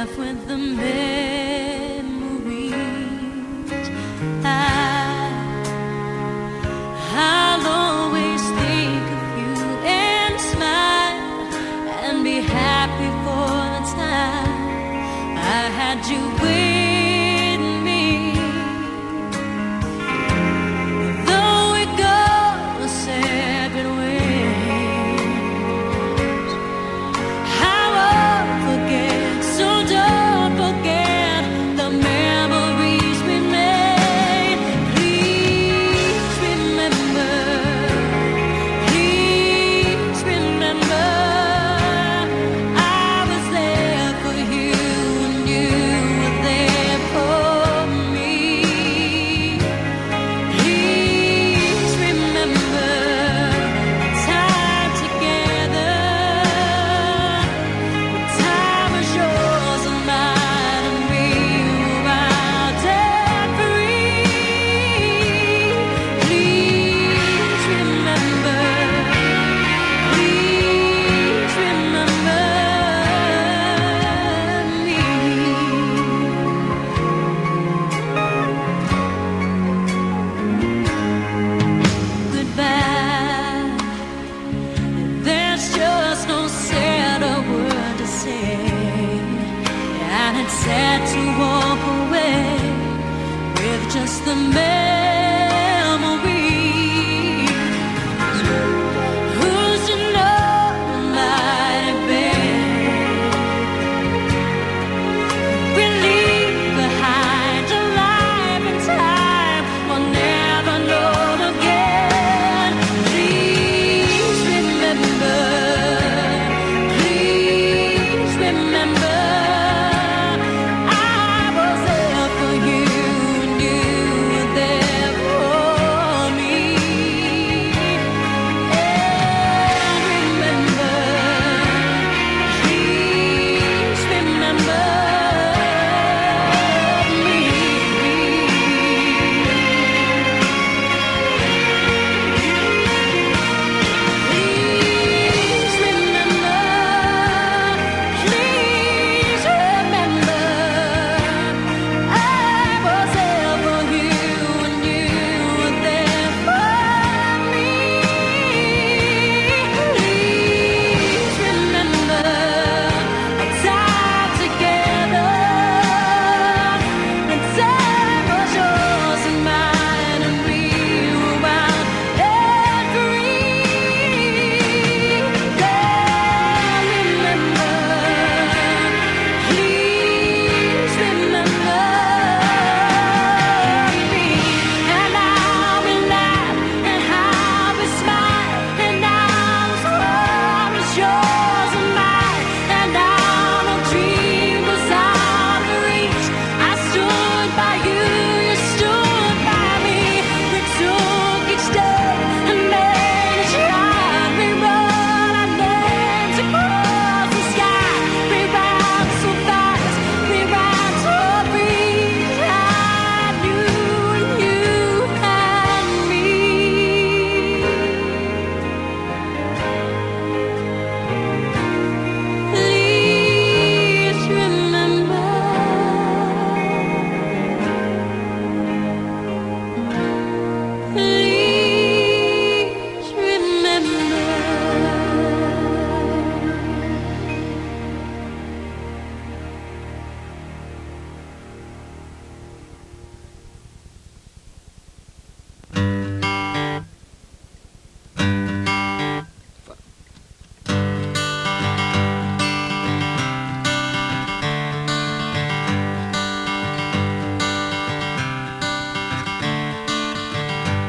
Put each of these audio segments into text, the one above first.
left with the memories. I'll always think of you and smile and be happy for the time I had you with me. Though we go separate ways, I won't forget, so don't forget the memories we made. Please remember, I was there for you and you were there for me. Please remember time together. Time was yours and mine, and we were out and free. Please remember, me. Goodbye. There's just no sadder word to say, and it's sad to walk away with just the memories. Who's to know might have been? We leave behind a life and time we'll never know again. Please remember, I was there for you and you were there for me. And remember, please remember me. Please remember, I was there for you and you were there for me. Please remember our time together. The time was yours and mine, and we were wild and free. Remember, please remember me. And I'll be laugh and I'll be smile, and our soul is yours and mine, and our dream was out of reach. I stood by you, you stood by me. We took each day and made it shine. We wrote our names across the sky. We ran so fast, we ran so free. I knew you and me. Please remember. Please remember.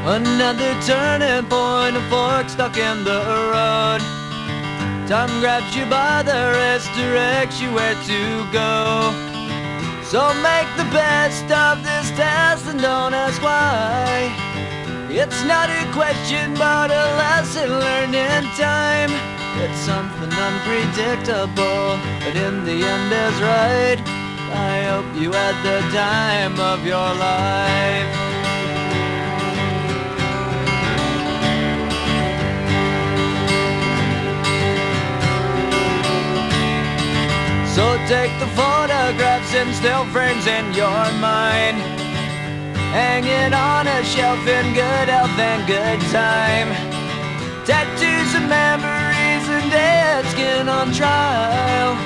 Another turning point, a fork stuck in the road. Time grabs you by the wrist, directs you where to go. So make the best of this test and don't ask why. It's not a question but a lesson learned in time. It's something unpredictable, but in the end is right. I hope you had the time of your life. So take the photographs in still frames in your mind, hanging on a shelf in good health and good time. Tattoos of memories and dead skin on trial.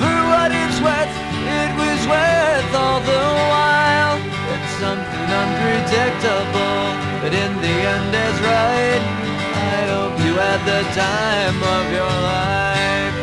For what it's worth, it was worth all the while. It's something unpredictable, but in the end is right. I hope you had the time of your life.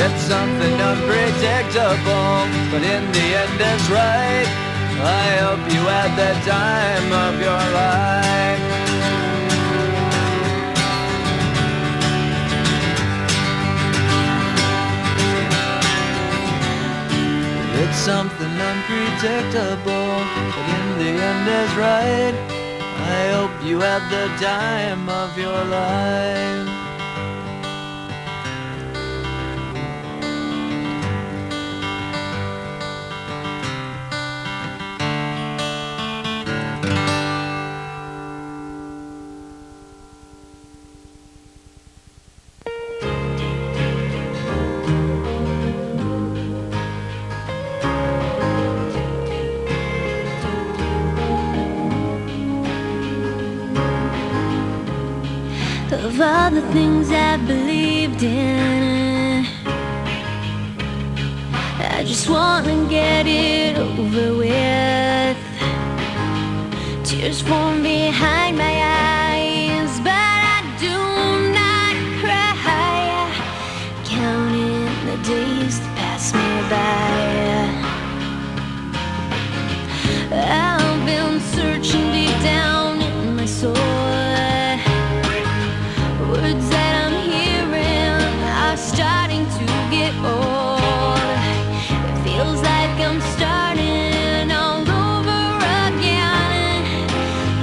It's something unpredictable, but in the end is right. I hope you had the time of your life. It's something unpredictable, but in the end is right. I hope you had the time of your life. Of all the things I believed in, I just wanna get it over with. Tears form behind my eyes, but I do not cry. Counting the days that pass me by. I've been searching deep down in my soul. Words that I'm hearing are starting to get old. It feels like I'm starting all over again.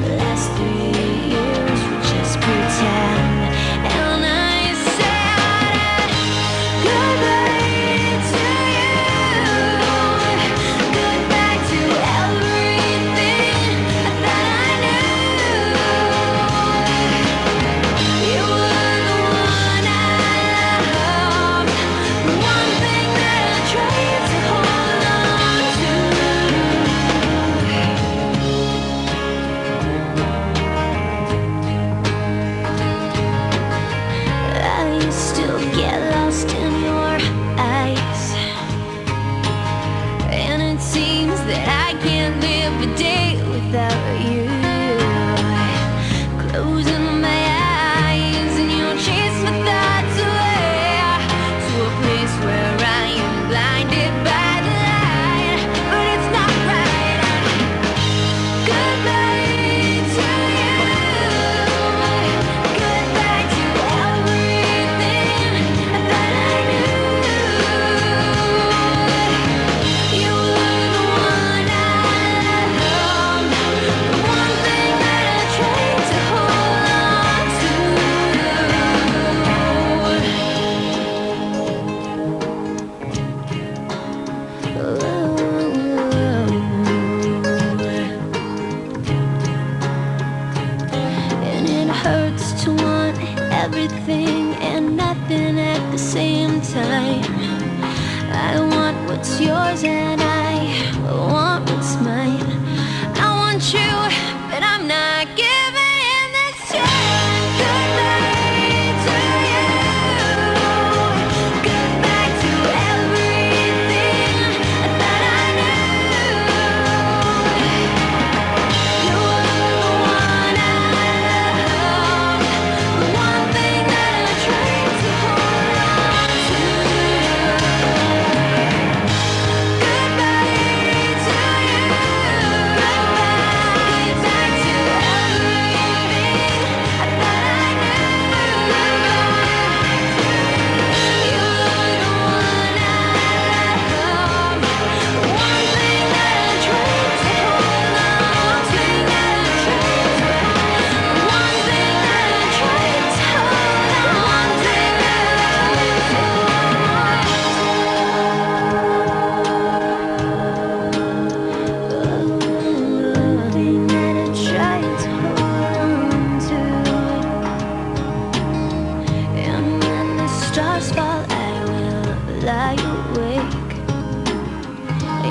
The last 3 years were just pretend, and I said goodbye to you, goodbye to everything I thought I knew. You were the one I loved, the one thing that I tried to hold on to. I still get lost in your eyes, and it seems that I can't live a day without you. Closing my eyes and you chase my thoughts away to a place where I am blinded by the light, but it's not right. Goodbye to you, goodbye to everything I thought I knew. You were the one I loved, the one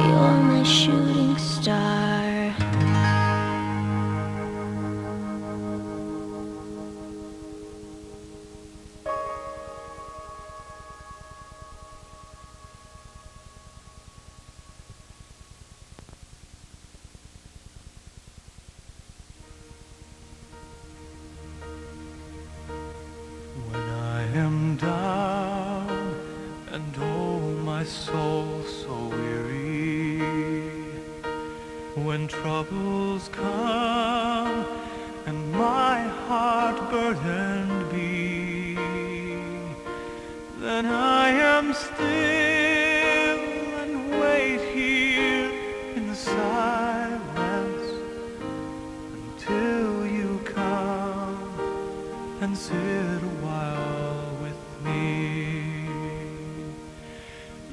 you're my shooting star. When I am down and oh my soul so weary, when troubles come and my heart burdened be, then I am still and wait here in the silence until you come and sit a while with me.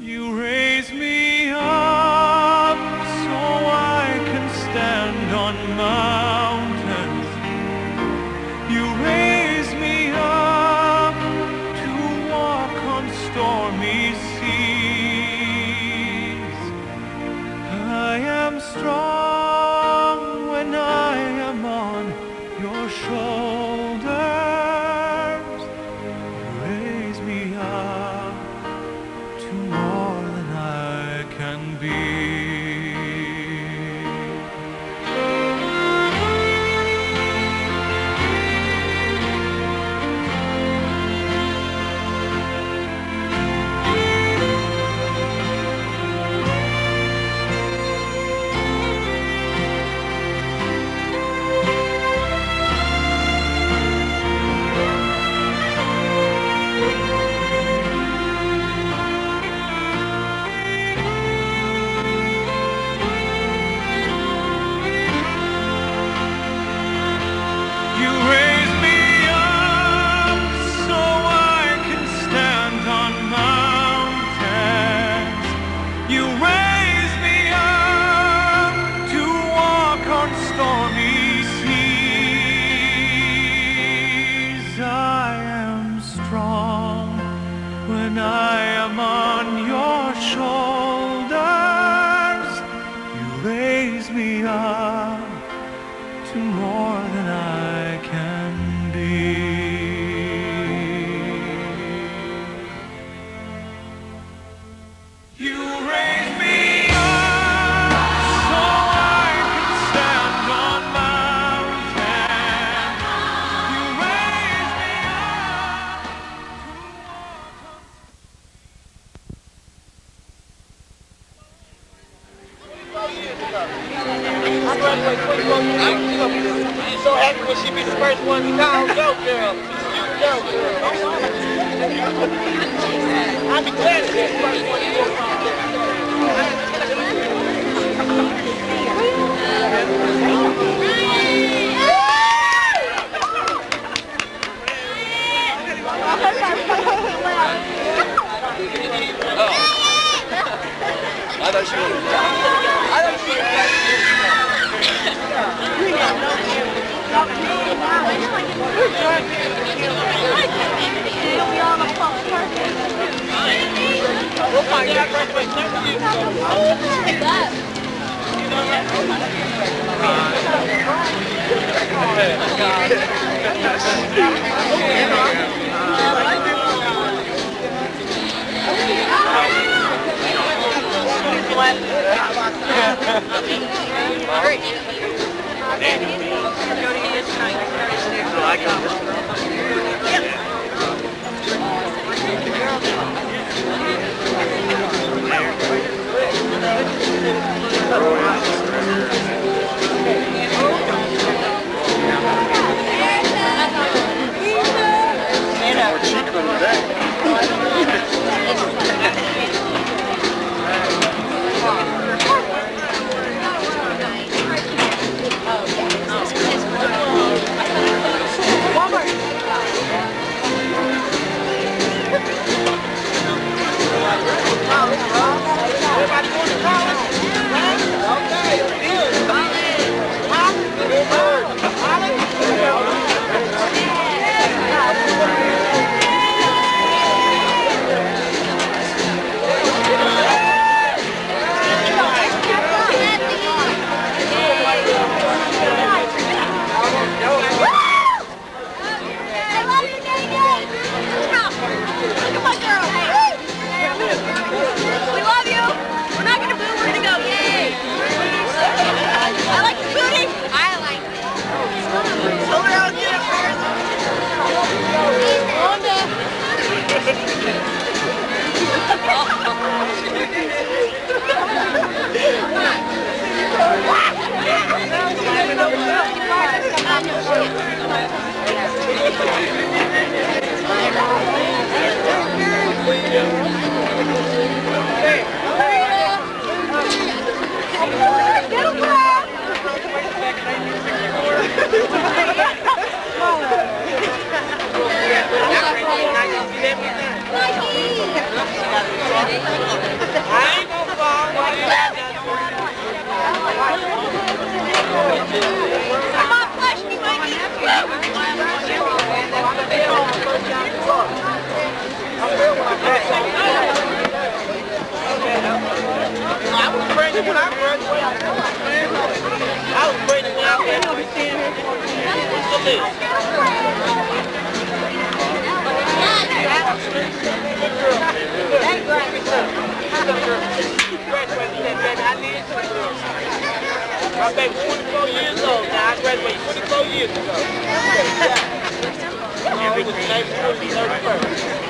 You raise me up so I can stand on mountains. You raise me up to walk on stormy seas. I am strong when I am on your shoulders. You raise me up to more than I can be. You raise me up so I can stand on mountains. You raise me up to walk on stormy seas. I am strong when I am on your shoulders. You raise me up to more than I can be. You raise me up so I can stand on mountains. You raise me up I graduated 24 years ago. I'm so happy when she be the first one to call yo girl. Yo girl. I'll be glad to be the first one to call yo I thought she was. Everybody going to college? Come on, flesh, you might need I was pregnant when I graduated. I was pregnant when I graduated. What's this? My baby's 24 years old now. I graduated 24 years ago. It was April 31st.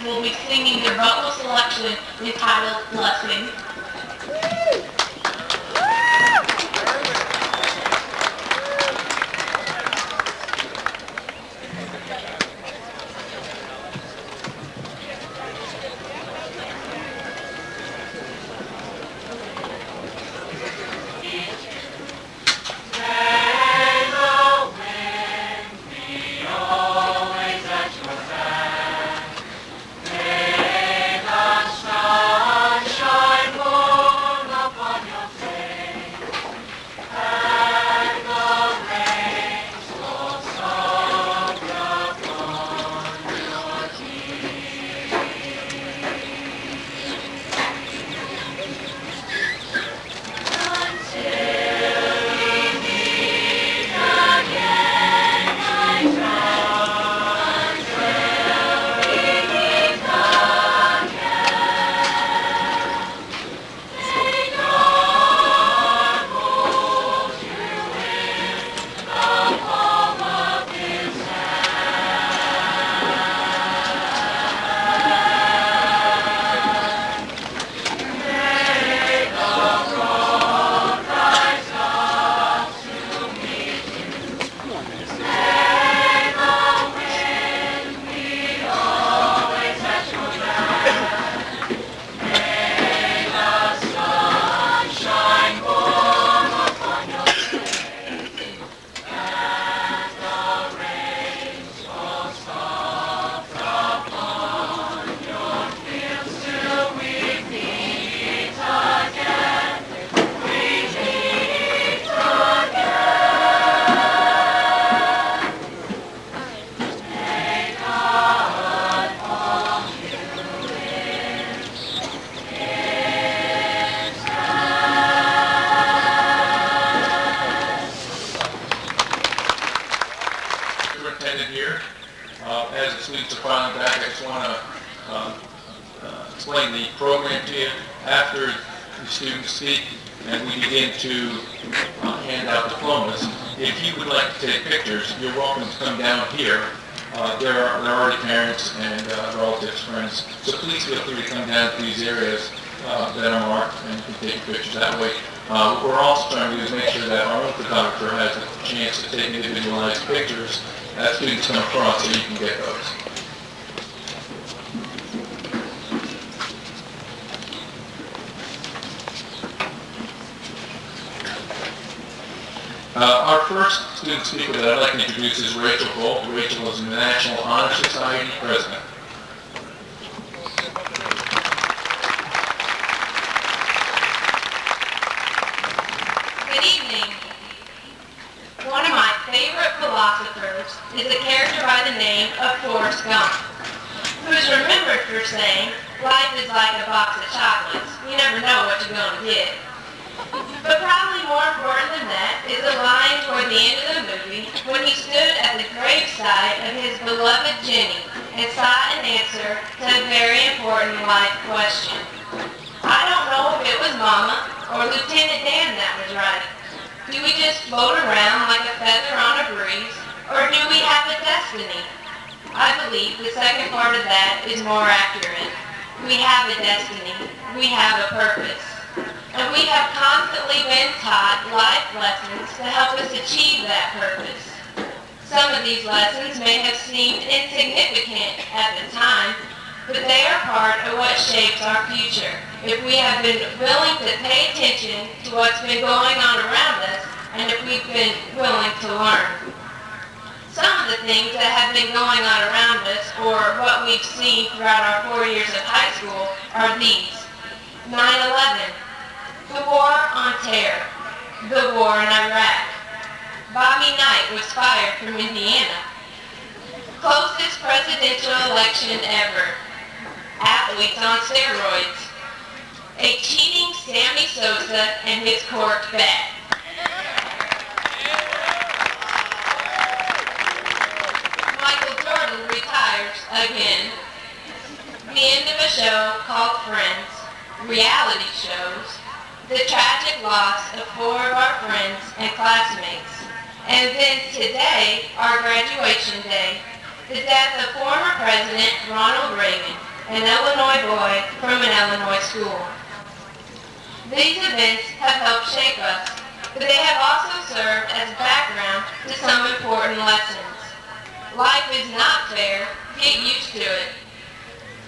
Will be singing their vocal selection entitled Blessing. Shine students are filing back, I just want to explain the program to you. After the students speak and we begin to hand out diplomas, if you would like to take pictures, you're welcome to come down here. There are already parents and relatives, friends, so please feel free to come down to these areas that are marked and you can take pictures that way. What we're also trying to do is make sure that our own photographer has a chance to take individualized pictures as students come across so you can get those. Our first student speaker that I'd like to introduce is Rachel Volk. Rachel is the National Honor Society president. Good evening. One of my favorite philosophers is a character by the name of Forrest Gump, who is remembered for saying, life is like a box of chocolates. You never know what you're going to get. But probably more important than that is a line toward the end of the movie when he stood at the graveside of his beloved Jenny and sought an answer to a very important life question. I don't know if it was Mama or Lieutenant Dan that was right. Do we just float around like a feather on a breeze, or do we have a destiny? I believe the second part of that is more accurate. We have a destiny. We have a purpose. And we have constantly been taught life lessons to help us achieve that purpose. Some of these lessons may have seemed insignificant at the time, but they are part of what shapes our future. If we have been willing to pay attention to what's been going on around us, and if we've been willing to learn. Some of the things that have been going on around us, or what we've seen throughout our 4 years of high school, are these. 9/11. The War on Terror, the war in Iraq. Bobby Knight was fired from Indiana. Closest presidential election ever. Athletes on steroids. A cheating Sammy Sosa and his corked bat. Michael Jordan retires again. The end of a show called Friends. Reality shows. The tragic loss of 4 of our friends and classmates. And then today, our graduation day, the death of former President Ronald Reagan, an Illinois boy from an Illinois school. These events have helped shape us, but they have also served as background to some important lessons. Life is not fair. Get used to it.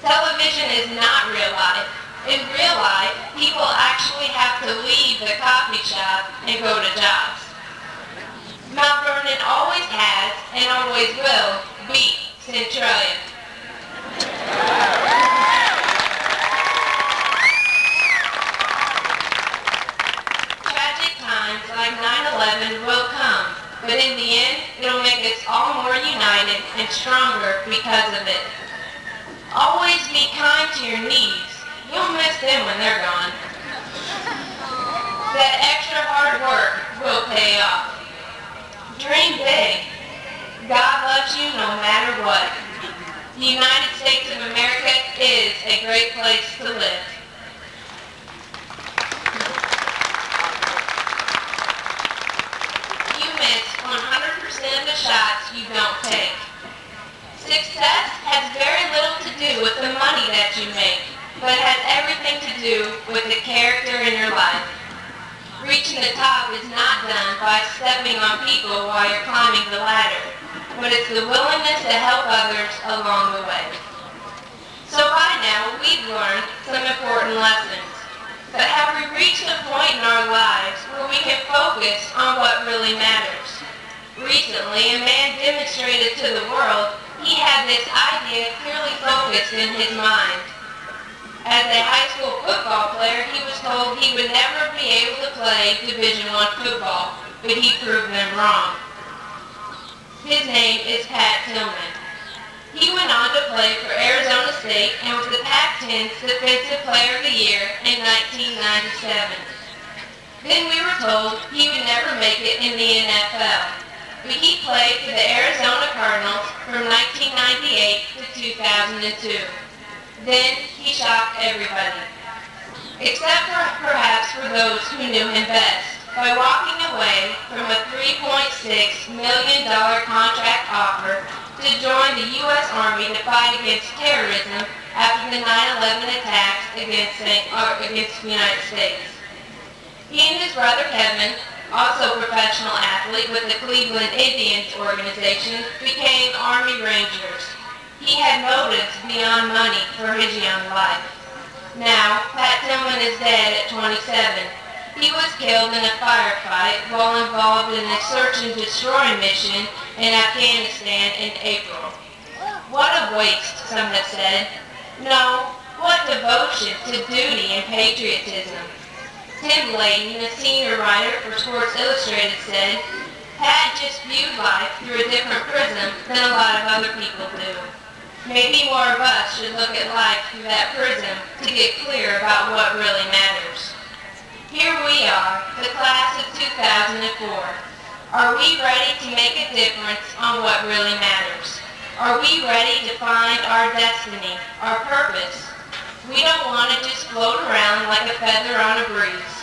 Television is not real life. In real life, people actually have to leave the coffee shop and go to jobs. Mount Vernon always has and always will beat Centralia. Tragic times like 9/11 will come, but in the end, it'll make us all more united and stronger because of it. Always be kind to your knees. You'll miss them when they're gone. That extra hard work will pay off. Dream big. God loves you no matter what. The United States of America is a great place to live. You miss 100% of the shots you don't take. Success has very little to do with the money that you make, but it has everything to do with the character in your life. Reaching the top is not done by stepping on people while you're climbing the ladder, but it's the willingness to help others along the way. So by now, we've learned some important lessons, but have we reached a point in our lives where we can focus on what really matters? Recently, a man demonstrated to the world he had this idea clearly focused in his mind. As a high school football player, he was told he would never be able to play Division I football, but he proved them wrong. His name is Pat Tillman. He went on to play for Arizona State and was the Pac-10's Defensive Player of the Year in 1997. Then we were told he would never make it in the NFL. but he played for the Arizona Cardinals from 1998 to 2002. Then he shocked everybody, except for perhaps for those who knew him best, by walking away from a $3.6 million contract offer to join the U.S. Army to fight against terrorism after the 9/11 attacks against the United States. He and his brother Kevin, also a professional athlete with the Cleveland Indians organization, became Army Rangers. He had motives beyond money for his young life. Now, Pat Tillman is dead at 27. He was killed in a firefight while involved in a search and destroy mission in Afghanistan in April. What a waste, some have said. No, what devotion to duty and patriotism. Tim Layton, a senior writer for Sports Illustrated, said, Pat just viewed life through a different prism than a lot of other people do. Maybe more of us should look at life through that prism to get clear about what really matters. Here we are, the class of 2004. Are we ready to make a difference on what really matters? Are we ready to find our destiny, our purpose? We don't want to just float around like a feather on a breeze.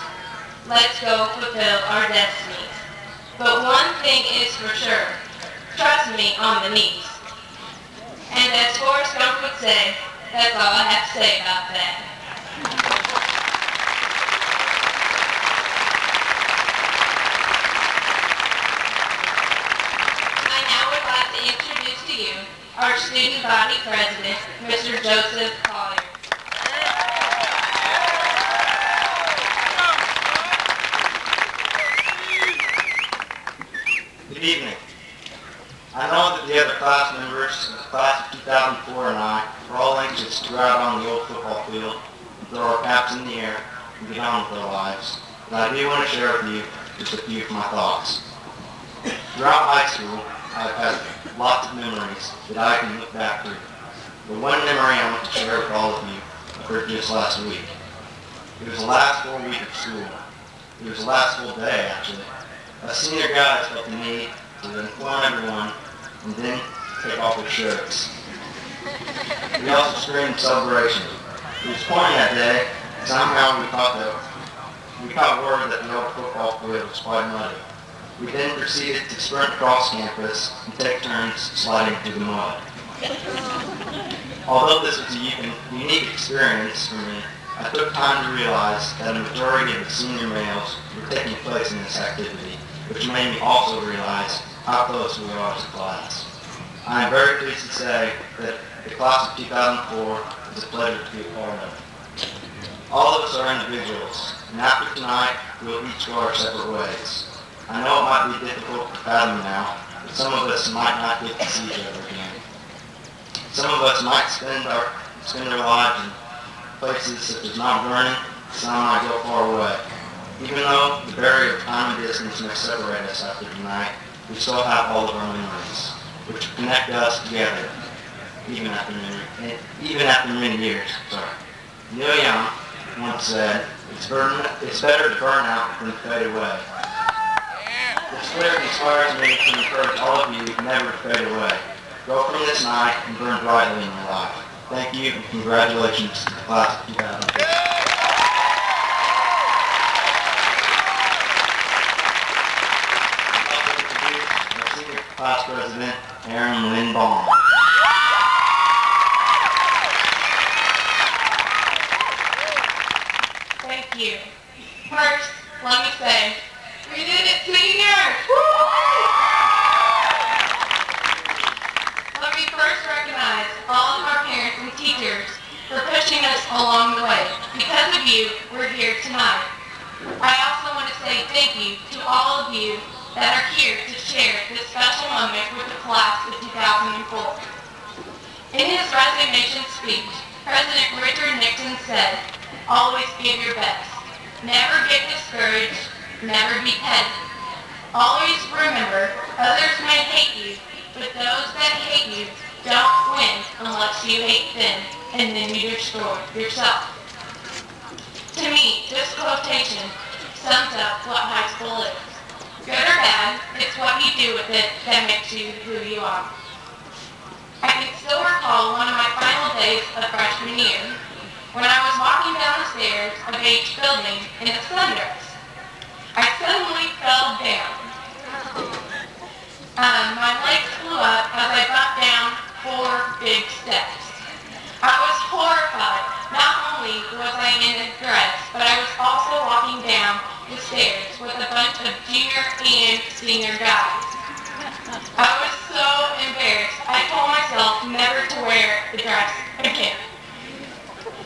Let's go fulfill our destinies. But one thing is for sure, trust me on the knees. And as Forrest Gump would say, that's all I have to say about that. I now would like to introduce to you our student body president, Mr. Joseph Collier. Good evening. I know that the other class members of the class of 2004 and I are all anxious to go out on the old football field and throw our caps in the air and get on with our lives, but I do want to share with you just a few of my thoughts. Throughout high school, I've had lots of memories that I can look back through, but one memory I want to share with all of you occurred just last week. It was the last full week of school. It was the last full day, actually. Us senior guys felt the need to inform everyone and then take off their shirts. We also screamed celebration. It was pouring that day, and somehow we caught word that the old football field was quite muddy. We then proceeded to sprint across campus and take turns sliding through the mud. Although this was a unique experience for me, I took time to realize that a majority of the senior males were taking place in this activity, which made me also realize how close we are as a class. I am very pleased to say that the class of 2004 is a pleasure to be a part of. All of us are individuals, and after tonight, we will each go our separate ways. I know it might be difficult to fathom now, but some of us might not get to see each other again. Some of us might spend our lives in places such as Mount Vernon, some might go far away. Even though the barrier of time and distance may separate us after tonight, we still have all of our memories, which connect us together, even after many years. Neil Young once said, it's better to burn out than to fade away. This lyric inspires me to encourage all of you never to fade away. Go from this night and burn brightly in your life. Thank you, and congratulations to the class of 2015. Class President Aaron Lynn Baum. Thank you. First, let me say, we did it, seniors! Let me first recognize all of our parents and teachers for pushing us along the way. Because of you, we're here tonight. I also want to say thank you to all of you that are here to share this special moment with the class of 2004. In his resignation speech, President Richard Nixon said, always give your best. Never get discouraged. Never be petty. Always remember, others may hate you, but those that hate you don't win unless you hate them, and then you destroy yourself. To me, this quotation sums up what high school is. Good or bad, it's what you do with it that makes you who you are. I can still recall one of my final days of freshman year when I was walking down the stairs of H building in a sundress. I suddenly fell down. My legs flew up as I bumped down 4 big steps. I was horrified. Not only was I in a dress, but I was also walking down the stairs with a bunch of junior and senior guys. I was so embarrassed. I told myself never to wear the dress again.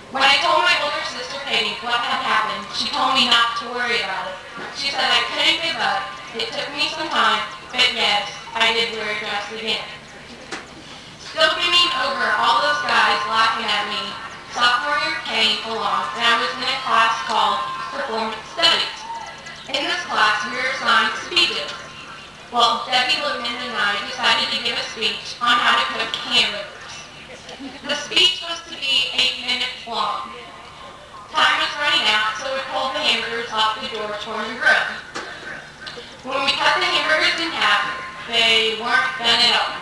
When I told my older sister Katie what had happened, she told me not to worry about it. She said I couldn't give up. It took me some time, but yes, I did wear a dress again. Still beaming over all those guys laughing at me, sophomore year came along and I was in a class called Performance Studies. In this class, we were assigned speeches. Well, Debbie Logan and I decided to give a speech on how to cook hamburgers. The speech was to be 8 minutes long. Time was running out, so we pulled the hamburgers off the door from the grill. When we cut the hamburgers in half, they weren't done at all.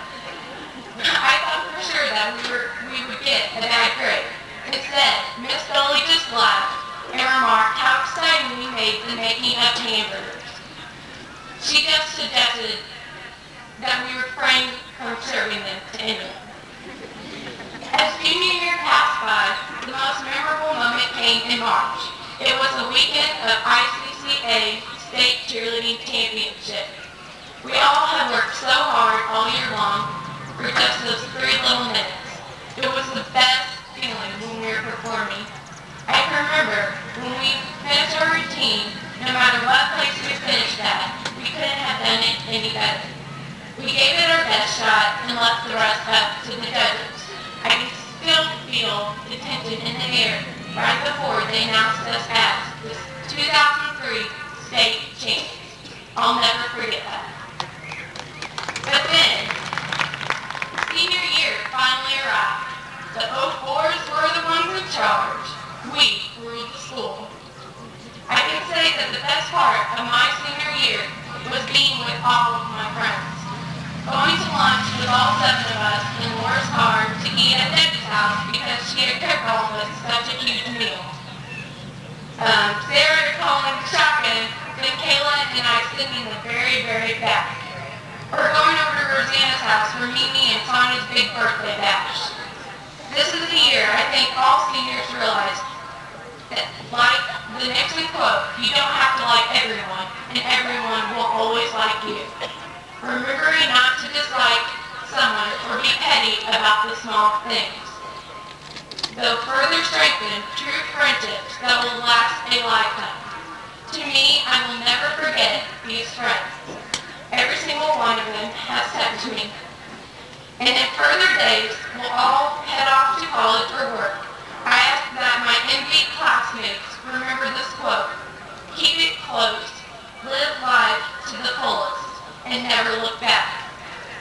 I thought for sure that we would get a bad grade. Instead, Miss Dolly just laughed and remarked how exciting we made the making of hamburgers. She just suggested that we refrain from serving them to anyone. As junior year passed by, the most memorable moment came in March. It was the weekend of ICCA State Cheerleading Championship. We all had worked so hard all year long for just those 3 little minutes. It was the best feeling when we were performing. I can remember when we finished our routine, no matter what place we finished at, we couldn't have done it any better. We gave it our best shot and left the rest up to the judges. I can still feel the tension in the air right before they announced us as the 2003 state champions. I'll never forget that. But then, senior year finally arrived. The 04s were the ones in charge. We ruled the school. I can say that the best part of my senior year was being with all of my friends. Going to lunch with all 7 of us in Laura's car to eat at Debbie's house because she had cooked all of us such a huge meal. Sarah calling shotgun, then Kayla and I sitting in the very, very back. Or going over to Rosanna's house for Mimi and Sonia's big birthday bash. This is the year I think all seniors realize that, like the Nixon quote, you don't have to like everyone, and everyone will always like you. Remembering not to dislike someone or be petty about the small things. They'll further strengthen true friendships that will last a lifetime. To me, I will never forget these friends. Every single one of them has touched me. And in further days, we'll all head off to college or work. I ask that my envied classmates remember this quote: keep it close, live life to the fullest, and never look back.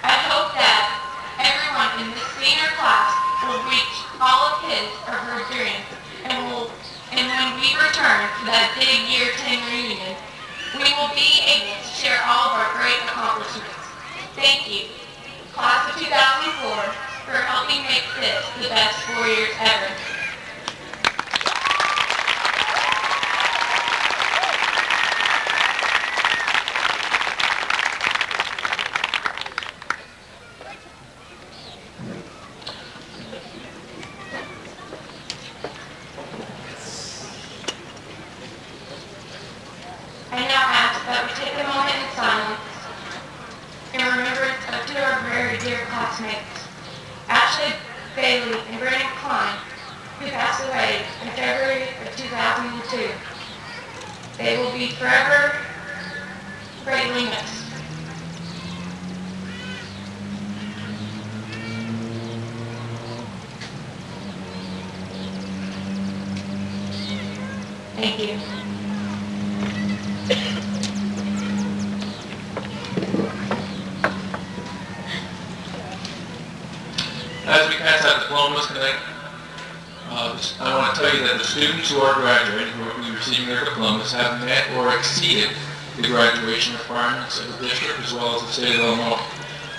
I hope that everyone in this senior class will reach all of his or her dreams, and when we return to that big year 10 reunion, we will be able to share all of our great accomplishments. Thank you, class of 2004, for helping make this the best 4 years ever. I now ask that we take a moment in silence in remembrance of 2 of our very dear classmates, Ashley Bailey and Brandon Klein, who passed away in February of 2002. They will be forever greatly missed. Thank you. As we pass out diplomas tonight, I want to tell you that the students who are graduating, who will be receiving their diplomas, have met or exceeded the graduation requirements of the district as well as the state of Illinois.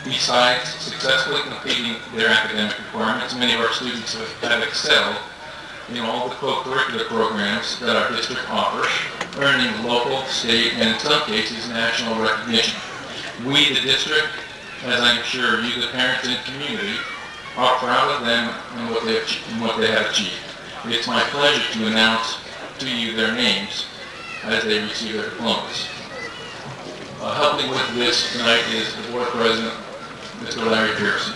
Besides successfully completing their academic requirements, many of our students have excelled in all the co-curricular programs that our district offers, earning local, state, and in some cases, national recognition. We, the district, as I'm sure you, the parents and community, are proud of them and what they have achieved. It's my pleasure to announce to you their names as they receive their diplomas. Helping with this tonight is the board president, Mr. Larry Pearson.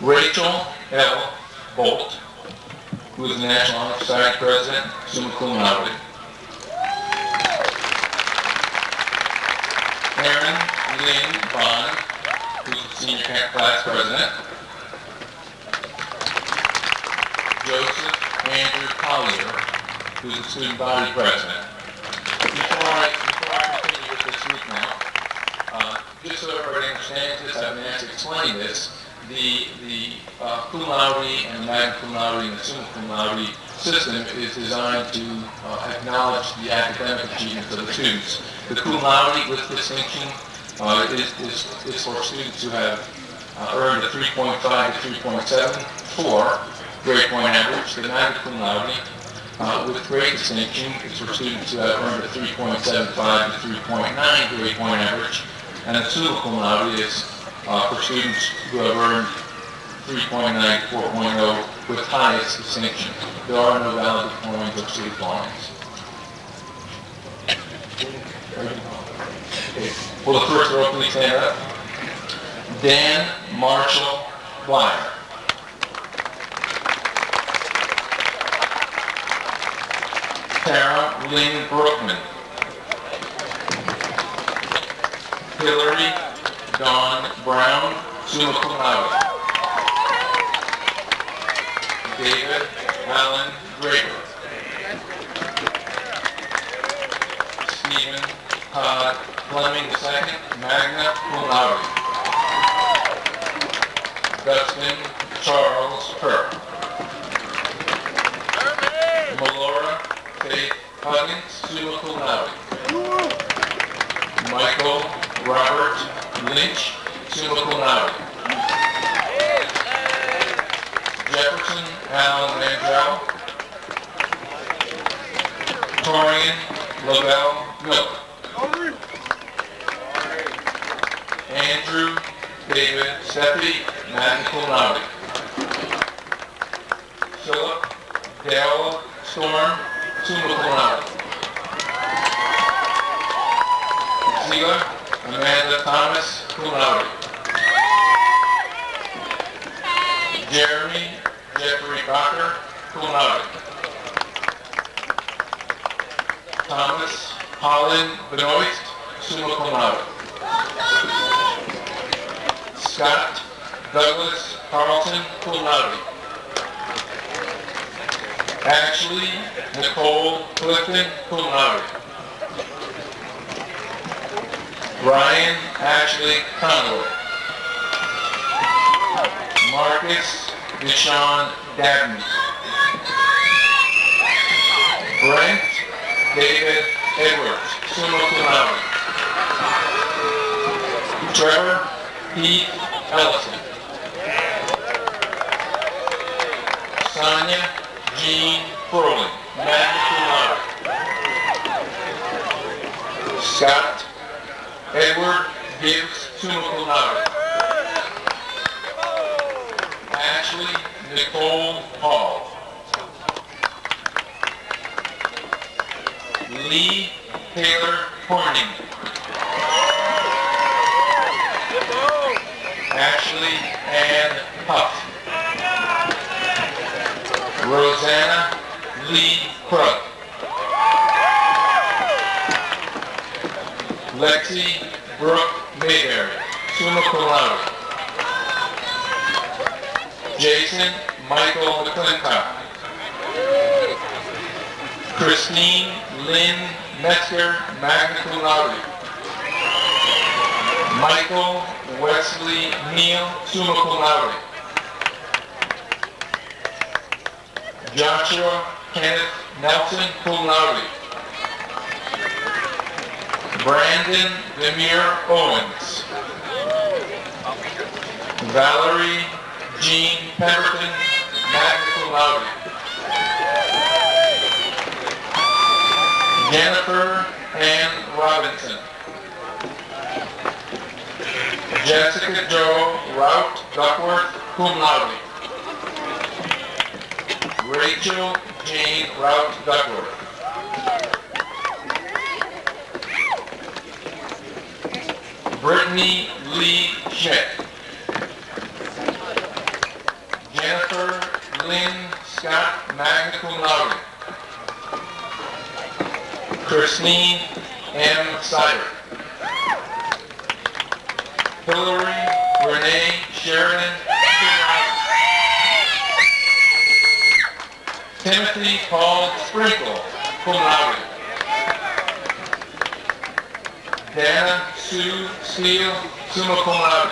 Rachel L. Bolt, who is the National Honor Society president, summa cum laude. Erin Lynn Bond, who's the senior class president. Joseph Andrew Collier, who's the student body president. Before I continue with this group now, just so everybody understands this, I've been asked to explain this. The cum laude and magna cum laude and the summa cum laude system is designed to acknowledge the academic achievements of the students. The cum laude with distinction is for students who have earned a 3.5 to 3.74 grade point average. The magna cum laude with great distinction is for students who have earned a 3.75 to 3.9 grade point average. And the summa cum laude is for students who have earned 3.9 to 4.0 with highest distinction. There are no valid diplomas or state diplomas. Okay. Will the first row please stand up? Dan Marshall Blyer. Tara Lynn Brookman. Hillary Dawn Brown, summa cum laude. David Allen Draper. Stephen Todd Fleming II, magna cum laude. Dustin Charles Kirk. Melora Faith Huggins, summa cum laude. Michael Robert Lynch, summa cum laude. Jefferson Allen Mandrell. Torian Lavelle Miller. Andrew David Seppi, magna cum laude. Philip Dale Storm, summa cum laude. Zila Amanda Thomas, cum laude. Jeremy Jeffrey Bacher, cum laude. Thomas Holland Benoist, summa cum laude. Scott Douglas Carlton, cum laude. Ashley Nicole Clifton, cum laude. Ryan Ashley Conway. Marcus Deshaun Dabney. Brent David Edwards, summa cum laude. Trevor Pete Ellison. Sonia Jean Froling, magna cum laude. Scott Edward Gibbs, summa cum laude. Ashley Nicole Hall. Lee Taylor Horning. Ashley Ann Huff. Rosanna Lee Krug. Lexi Brooke Mayberry, summa cum laude. Jason Michael McClintock. Christine Lynn Metzger, magna cum laude. Michael Wesley Neal, summa cum laude. Joshua Kenneth Nelson, cum laude. Brandon Demir Owens. Valerie Jean Pemberton, magna cum laude. Jennifer Ann Robinson. Jessica Jo Rout Duckworth, cum laude. Rachel Jane Rout Duckworth. Brittany Lee Schmidt. Jennifer Lynn Scott, magna cum laude. Christine M. Sider. Hillary Renee Sheridan, cum laude. Timothy Paul Sprinkle, cum laude. Dana Sue Steele, summa cum laude.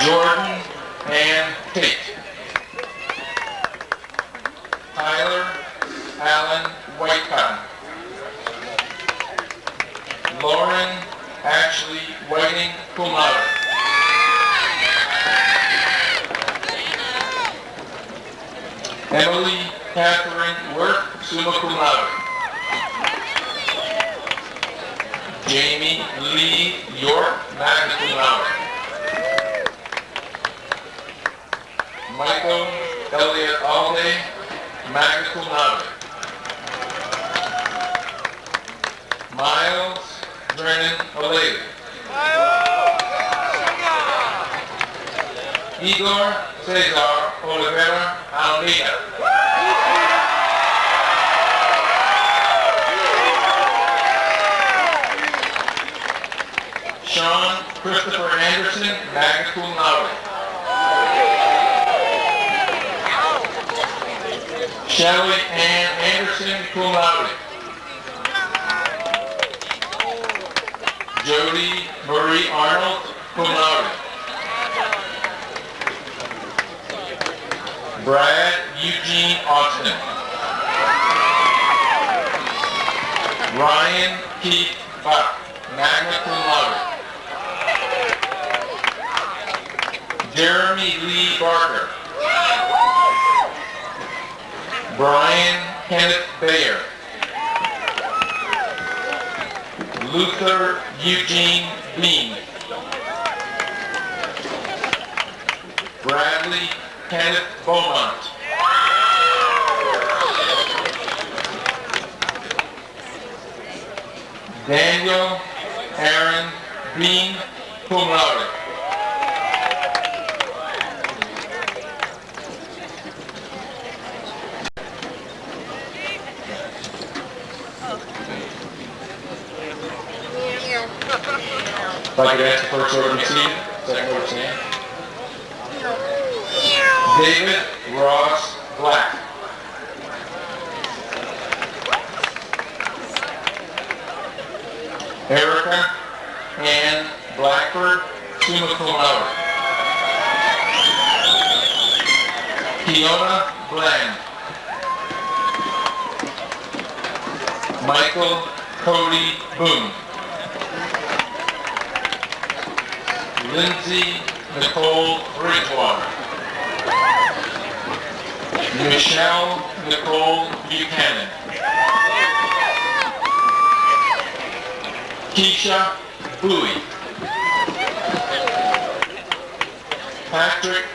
Jordan Ann Tate. Tyler Allen Whitecotton. Lauren Ashley Whiting, cum laude. Emily Catherine Worth, summa cum laude. Jamie Lee York, magna cum laude. Michael Elliott Alday, magna cum laude. Miles Vernon O'Leary. Igor Cesar Oliveira Almeida. Sean Christopher Anderson, magna cum laude. Shelley Ann Anderson, cum laude. Jody Marie Arnold, cum laude. Brad Eugene Austin. Ryan Keith Buck, magna cum laude. Jeremy Lee Barker. Brian Kenneth Bayer. Luther Eugene Bean. Bradley Kenneth Beaumont. Daniel Aaron Bean, cum laude. If I could ask the first order to be seated, second order to stand. David Ross Black. Erica Ann Blackford, summa cum laude. Kiona Bland. Michael Cody Boone. Lindsay Nicole Bridgewater. Michelle Nicole Buchanan. Keisha Bowie. Patrick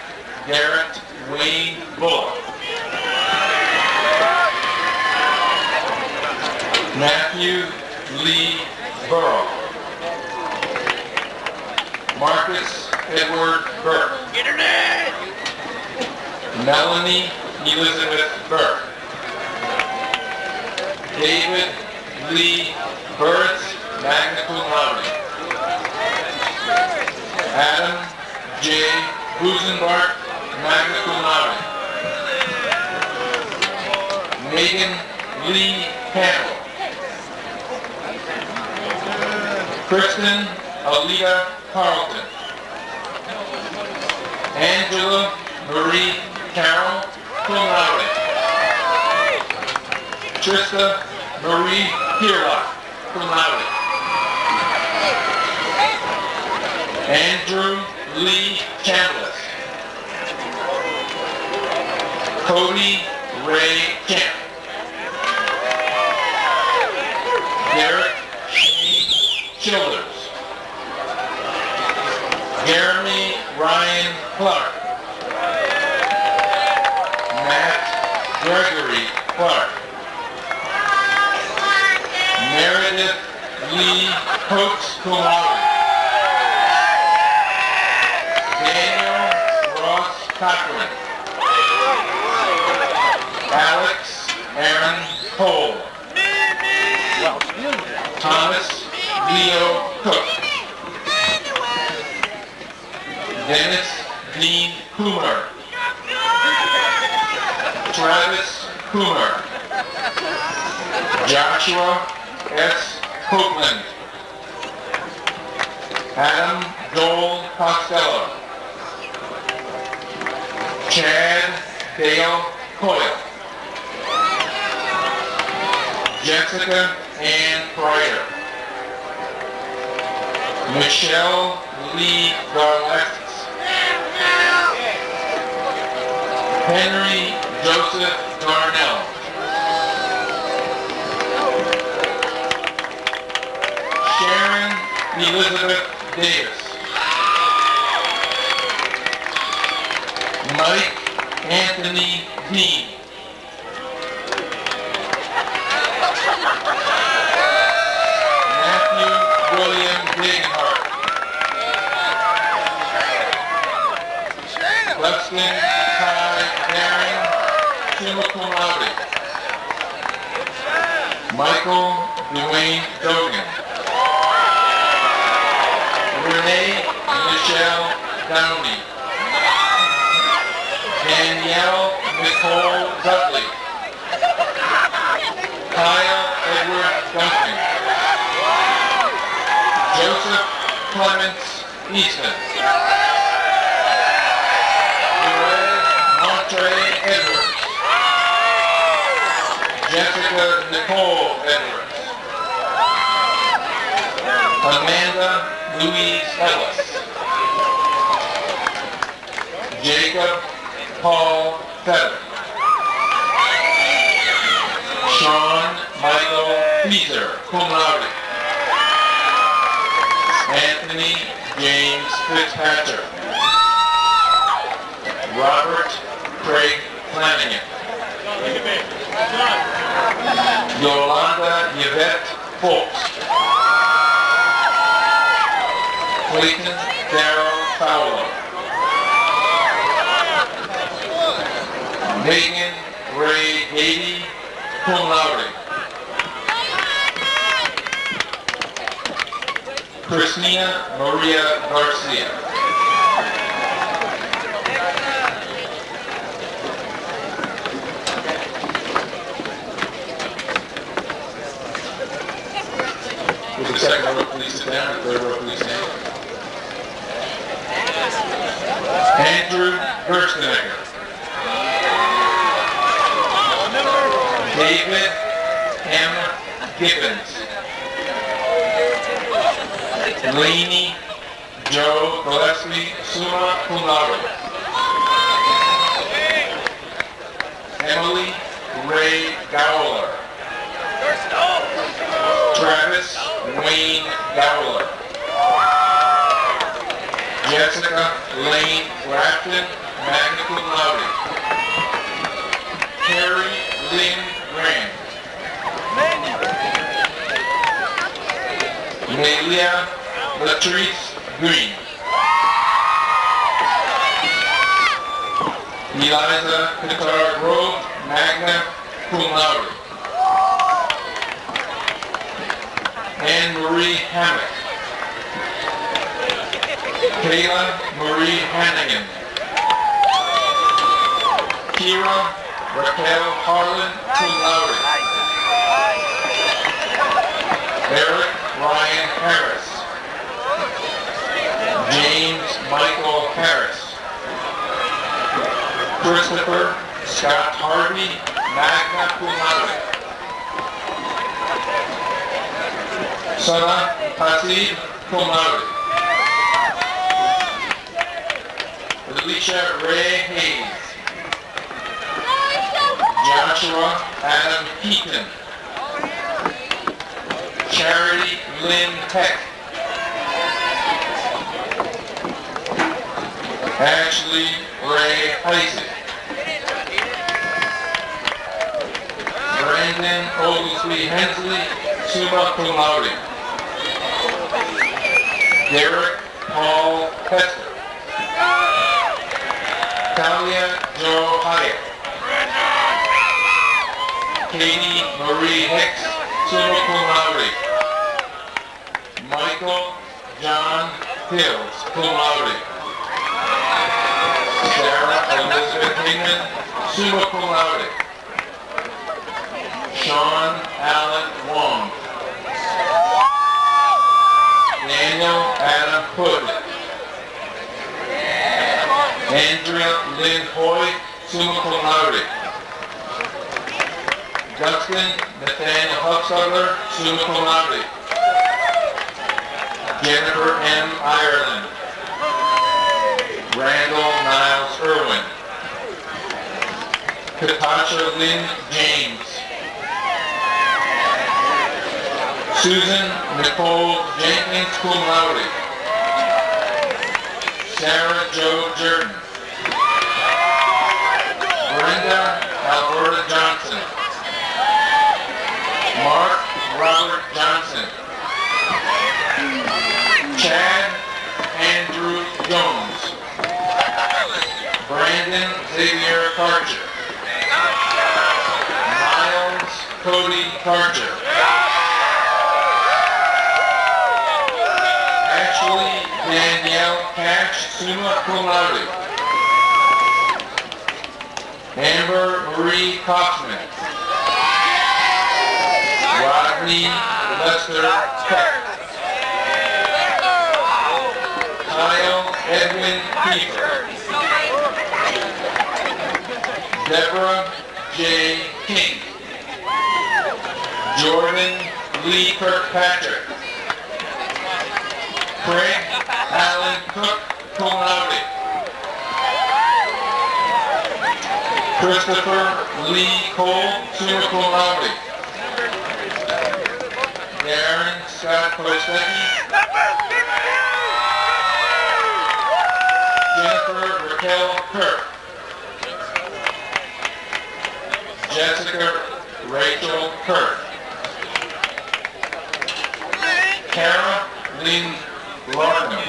Garrett Wayne Bullock. Matthew Lee Burrow. Marcus Edward Burke. Internet! Melanie Elizabeth Burke. David Lee Burris, magna cum laude. Adam J. Busenbart, magna cum laude. Megan Lee Campbell. Kristen Alita Carlton. Angela Marie Carroll, cum laude. Trista Marie Kira, cum laude. Andrew Lee Chambliss. Cody Ray Kemp. Derek Shane Childers. Jeremy Ryan Clark. Matt Gregory Clark. Meredith Lee Coates cum laude. Daniel Ross Cochran. Alex Aaron Cole. Thomas Leo Cook. Dennis Dean Coomer. Travis Coomer. Joshua S. Copeland. Adam Joel Costello. Chad Dale Coyle. Jessica Ann Pryor. Michelle Lee Garlestis. Henry Joseph Darnell. Sharon Elizabeth Davis. Mike Anthony Dean. Matthew William Degenhart. Dustin Ty Daring, summa cum laude. Michael Dwayne Dogan. Renee Michelle Downey. Danielle Nicole Dudley. Kyle Edward Duncan. Joseph Clements Easton. Montre Edwards. Jessica Nicole Edwards. Amanda Louise Ellis. Jacob Paul Feather. Sean Michael Feezer, cum laude. Anthony James Fitzpatrick. Robert Craig Flanagan. Yolanda Yvette Folks. Clayton Darrell Fowler. Megan Ray Gady, cum laude. Christina Maria Garcia. Will the second row please sit down, the third row please stand. Andrew Gerstenecker. David M. Gibbons. Laney Joe Gillespie, summa cum laude. Emily Ray Gowler. Travis Wayne Gowler. Jessica Lane Grafton, magna cum laude. Carrie Lynn Grant. Nelia Latrice Green. Eliza Qatar Grove, magna cum laude. Anne Marie Hammock. Kayla Marie Hannigan. Kira Raquel Harlan, cum laude. Eric Ryan Harris. James Michael Harris. Christopher Scott Harvey, magna cum laude. Sana Hasib, cum laude. Alicia Ray Hayes. Joshua Adam Heaton. Charity Lynn Peck. Ashley Ray Heisey. Brandon Oglesby Hensley, summa cum laude. Derek Paul Hester. Talia Jo Hyatt. Katie Marie Hicks, summa cum laude. Michael John Hills, cum laude. Sarah Elizabeth Hingman, summa cum laude. Sean Allen Wong. Daniel Adam Hood. Andrea Lynn Hoy, summa cum laude. Dustin Nathaniel Huxtugler, summa cum laude. Jennifer M. Ireland. Randall Niles Irwin. Katasha Lynn James. Susan Nicole Jenkins, cum laude. Sarah Jo Jordan. Brenda Alberta Johnson. Mark Robert Johnson. Chad Andrew Jones. Brandon Xavier Karcher. Miles Cody Karcher. Ashley Danielle Cash, summa cum laude. Amber Marie Kaufman. Rodney Lester Peck. Kyle Edwin Kiefer. Deborah J. King. Jordan Lee Kirkpatrick. Craig Allen Cook, cum laude. Christopher Lee Cole, summa cum laude. Darren Scott Kostecki. Jennifer Raquel Kirk. Jessica Rachel Kirk. Kara Lynn Larkin.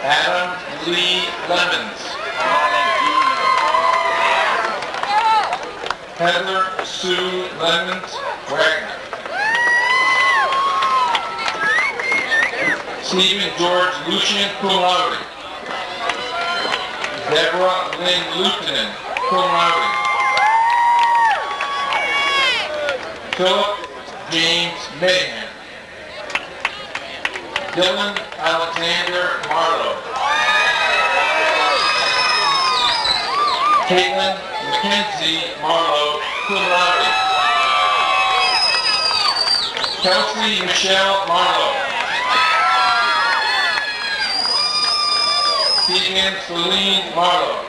Adam Lee Lemons. Heather Sue Lemons Wagner. Stephen George Lucian, cum laude. Deborah Lynn Lucanen, cum laude. Philip James Mayhem. Dylan Alexander Marlowe. Caitlin Mackenzie Marlowe, cum laude. Kelsey Michelle Marlowe. Keegan Celine Marlowe.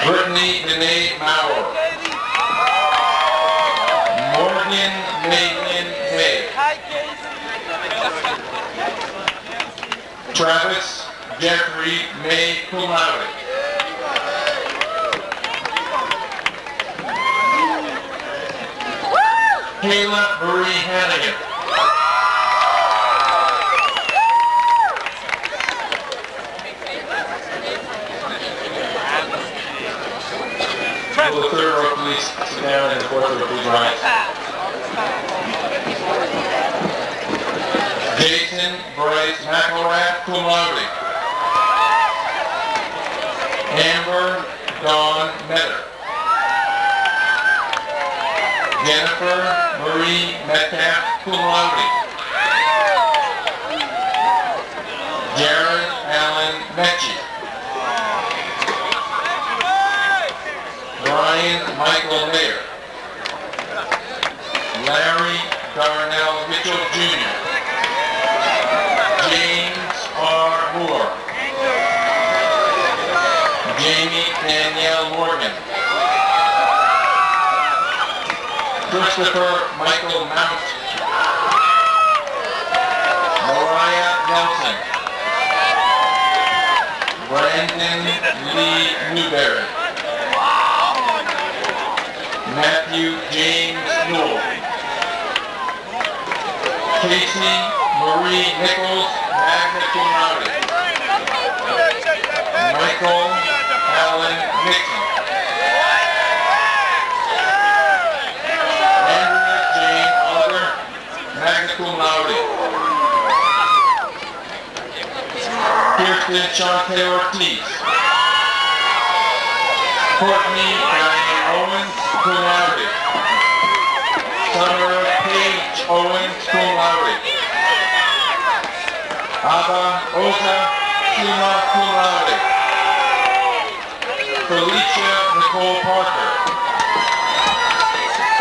Brittany Danae Maurer. Morgan Maylin Hay. Travis Jeffrey May, cum laude. Kayla Marie Hannigan. Will the third row please sit down and the fourth row please rise. Jason Bryce McElrath, cum laude. Amber Dawn Metter. Jennifer Marie Metcalf, cum laude. Jared Allen Mechie. Brian Michael Jamie Danielle Morgan. Christopher Michael Mount. Mariah Nelson. Brandon Lee Newberry. Matthew James Newell. Casey Marie Nichols, magna cum laude. Michael Allen Nixon. Andrea Jane Oliver, magna cum laude. Kirsten Chante Ortiz. Courtney Diane Owens, cum laude. Summer Paige Owens, cum laude. Abba Oza, summa cum laude. Felicia Nicole Parker.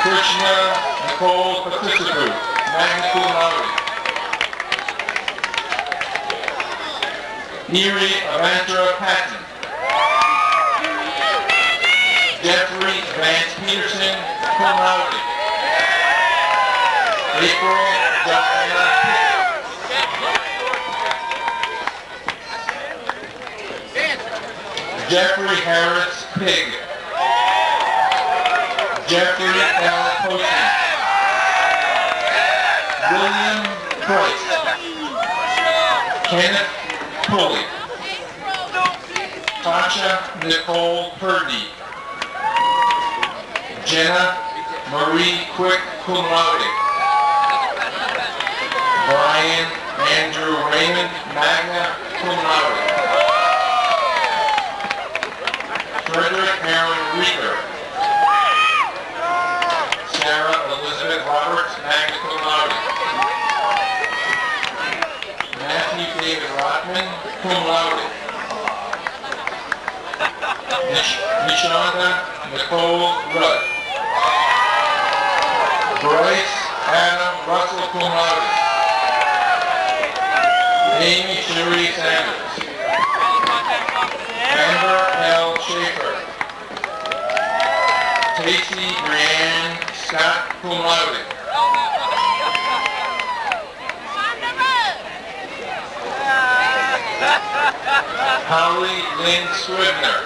Krishna Nicole Patisipur, magna cum laude. Neri Avandra Patton. Jeffrey Vance Peterson, cum laude. April Diana Pitt. Jeffrey Harris Pig. Jeffrey L. Posey. William Price. Kenneth Pulley. Tasha Nicole Purdy. Jenna Marie Quick, cum laude. Brian Andrew Raymond, magna cum laude. Frederick Aaron Rieger. Sarah Elizabeth Roberts, magna cum laude. Matthew David Rotman, cum laude. Nishanda Nicole Rudd. Bryce Adam Russell, cum laude. Amy Cherie Sanders. Amber L. Schaefer. Casey Brianne Scott, cum laude. Holly Lynn Scribner.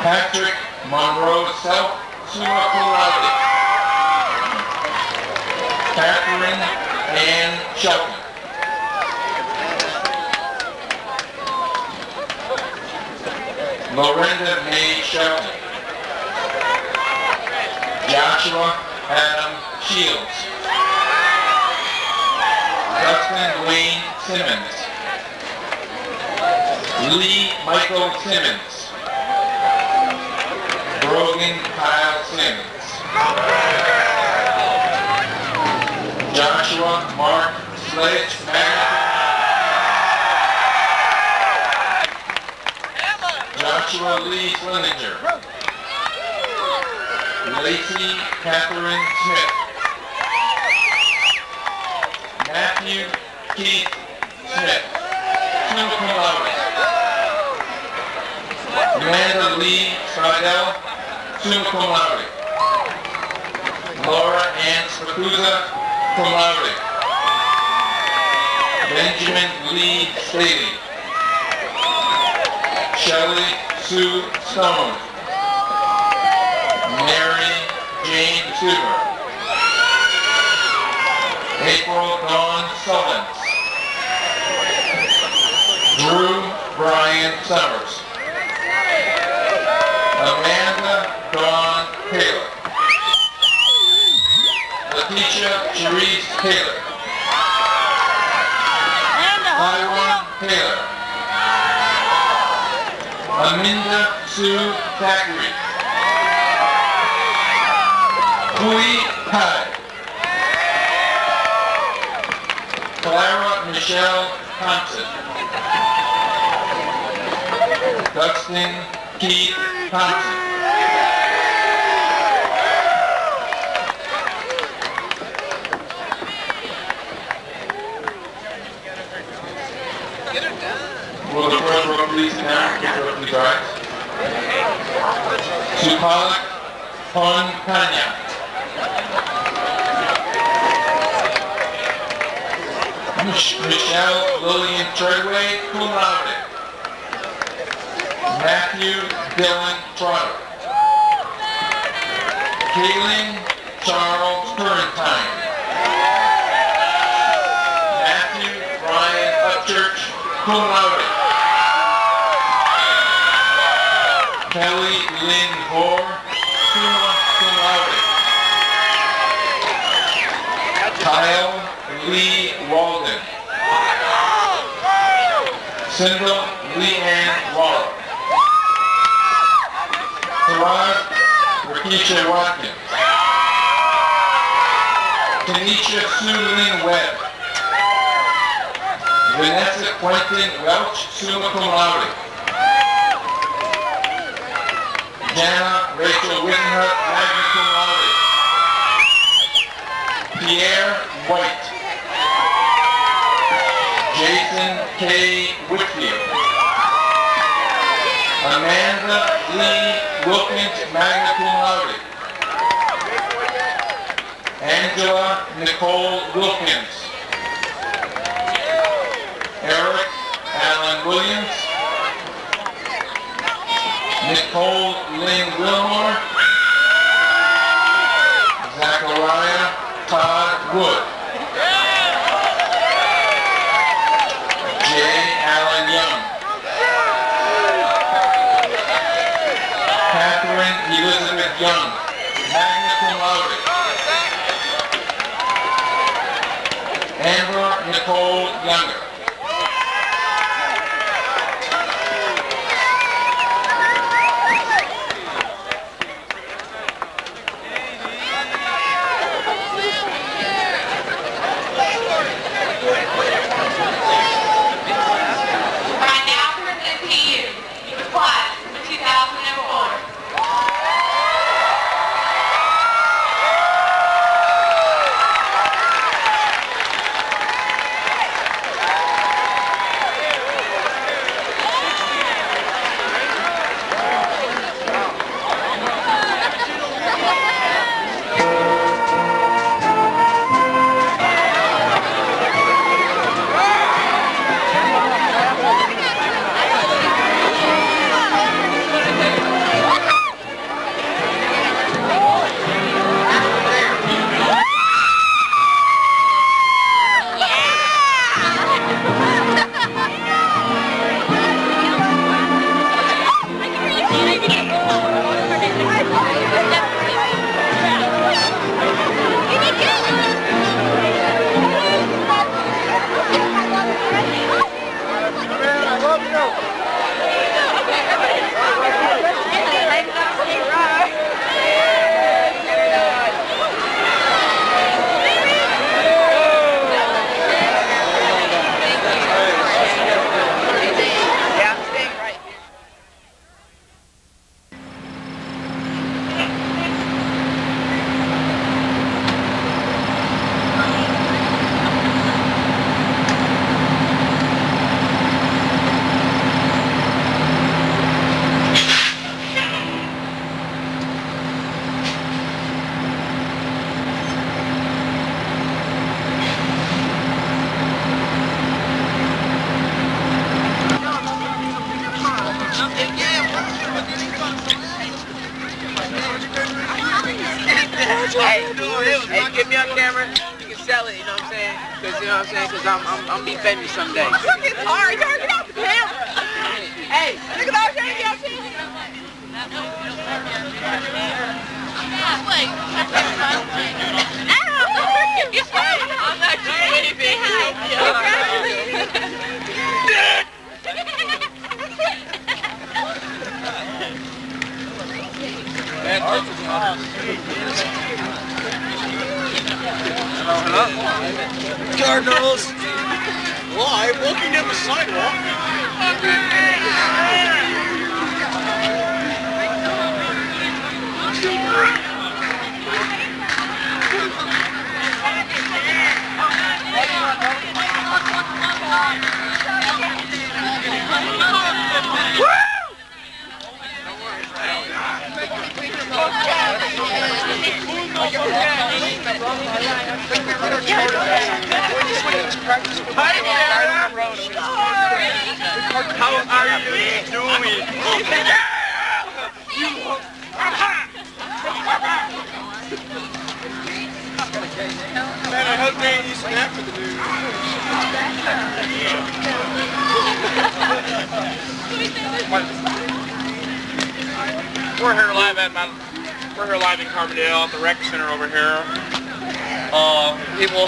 Patrick Monroe Self, summa cum laude. Catherine Ann Shelton. Lorinda May Shelton. Joshua Adam Shields. Dustin Dwayne Simmons. Lee Michael Simmons. Brogan Kyle Simmons. Joshua Mark Sledge, Joshua Lee Slininger. Lacey Catherine Smith. Matthew Keith Smith, summa cum laude. Amanda Lee Stridell, summa cum laude. Laura Ann Spacuzza, cum laude. Benjamin Lee Staley. Shelley Sue Stone. Mary Jane Suter. April Dawn Sullins. Drew Brian Summers. Amanda Dawn Taylor. Letitia Cherise Taylor. Taiwan Taylor. Aminda Sue Thackeray. Hui Hai. Clara Michelle Thompson. Dustin Keith Thompson. please sit down, get your open dry. Supalak Ponkanya. Michelle Lillian Treadway, cum laude. Matthew Dylan Trotter. Kaylin Charles Turrentine. Matthew Ryan Upchurch, cum laude. Kelly Lynn Hoare, summa cum laude. Kyle Lee Walden. Cindy Leanne Waller. Farad Rakisha Watkins. Tanisha Sue Lynn Webb. Vanessa Quentin Welch, summa cum laude. Jana Rachel Wittenhut, magna cum laude. Pierre White. Jason K. Whitfield. Amanda Lee Wilkins, magna cum laude. Angela Nicole Wilkins. Eric Allen Williams. Nicole Lynn Wilmore. Zachariah Todd Wood. J. Allen Young. Catherine Elizabeth Young, magna cum laude. Amber Nicole Younger. Hey, get me on camera. You can sell it, you know what I'm saying? Because, you know what I'm saying? Because I'm be famous someday. You get hard. You gotta get off the camera. Hey, look at all your videos. I'm not doing anything. Hello? Cardinals! Why? Walking down the sidewalk. How are you doing? Man, I hope they ain't used to that for the news. We're here live in Carbondale at the rec center over here. People.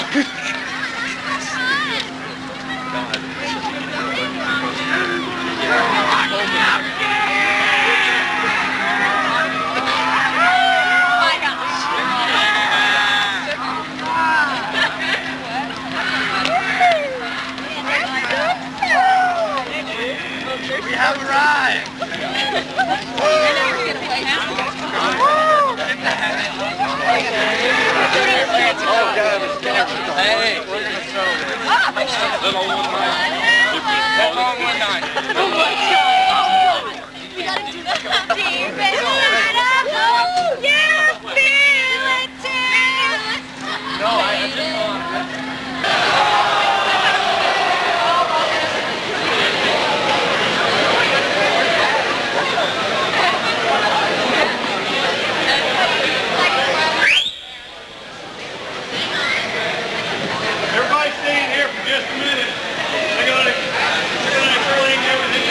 We have arrived! Hey! Little one night. We gotta do that. Deep inside our hole, yeah, feel it too. No, I just everybody staying here for just a minute. They're gonna clean everything.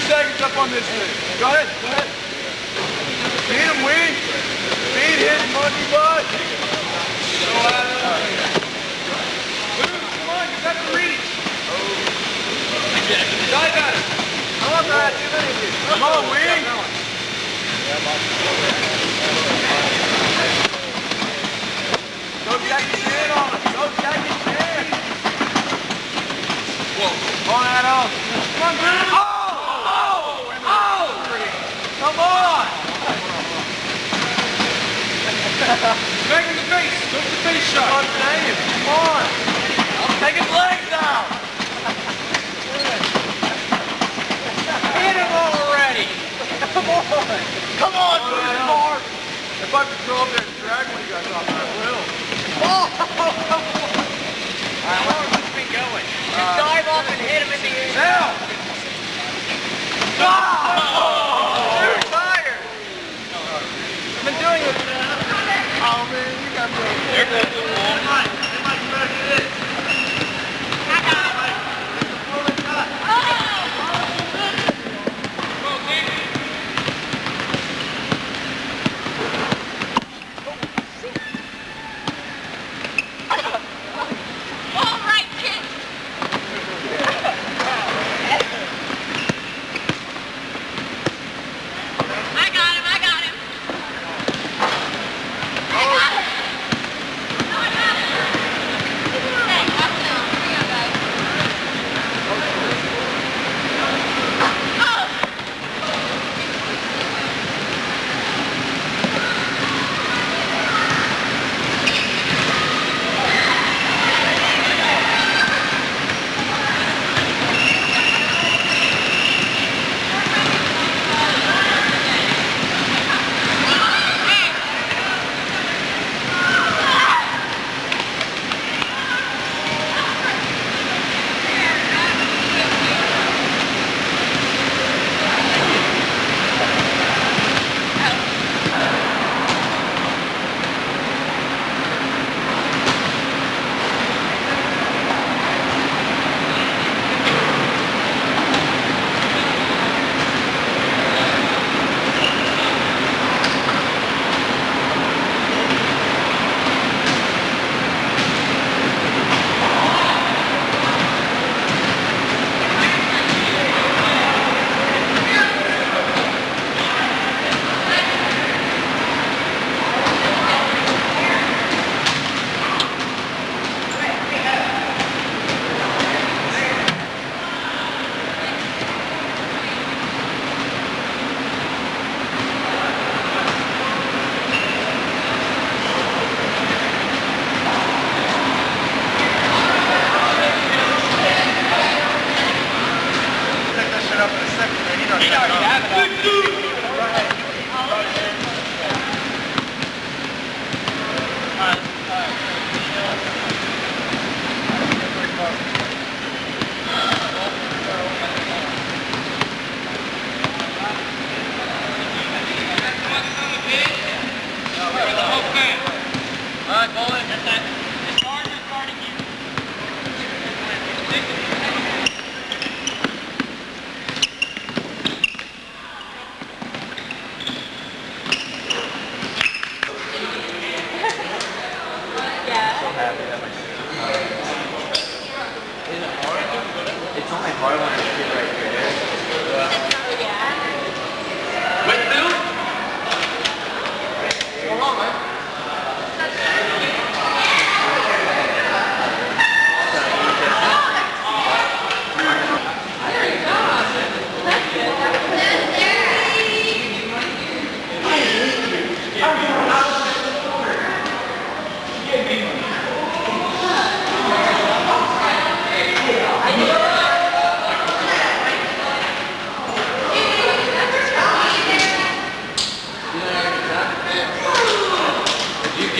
seconds up on this thing. Go ahead, go ahead. Beat him, Wee. Beat his monkey butt. Come on, you got the reach. I got it. Come on, Brad. Come on, Wee. Go jack your chin on it. Go jack your chin. Whoa. Come on, Adam. Come on, Brad. Oh! Come on! Back in the face. Go to the face shot. Come on, Dave. Come on. Take his legs down. Hit him already. Come on. Come on, Mark. If I could go up there and drag one of you guys off, I will. Oh! All right, where would this be going? Just dive off and hit him in the air. Now! Too tired. I've been doing it. Oh man, you got me. There goes the wall. I got it. All right, kid. I got him.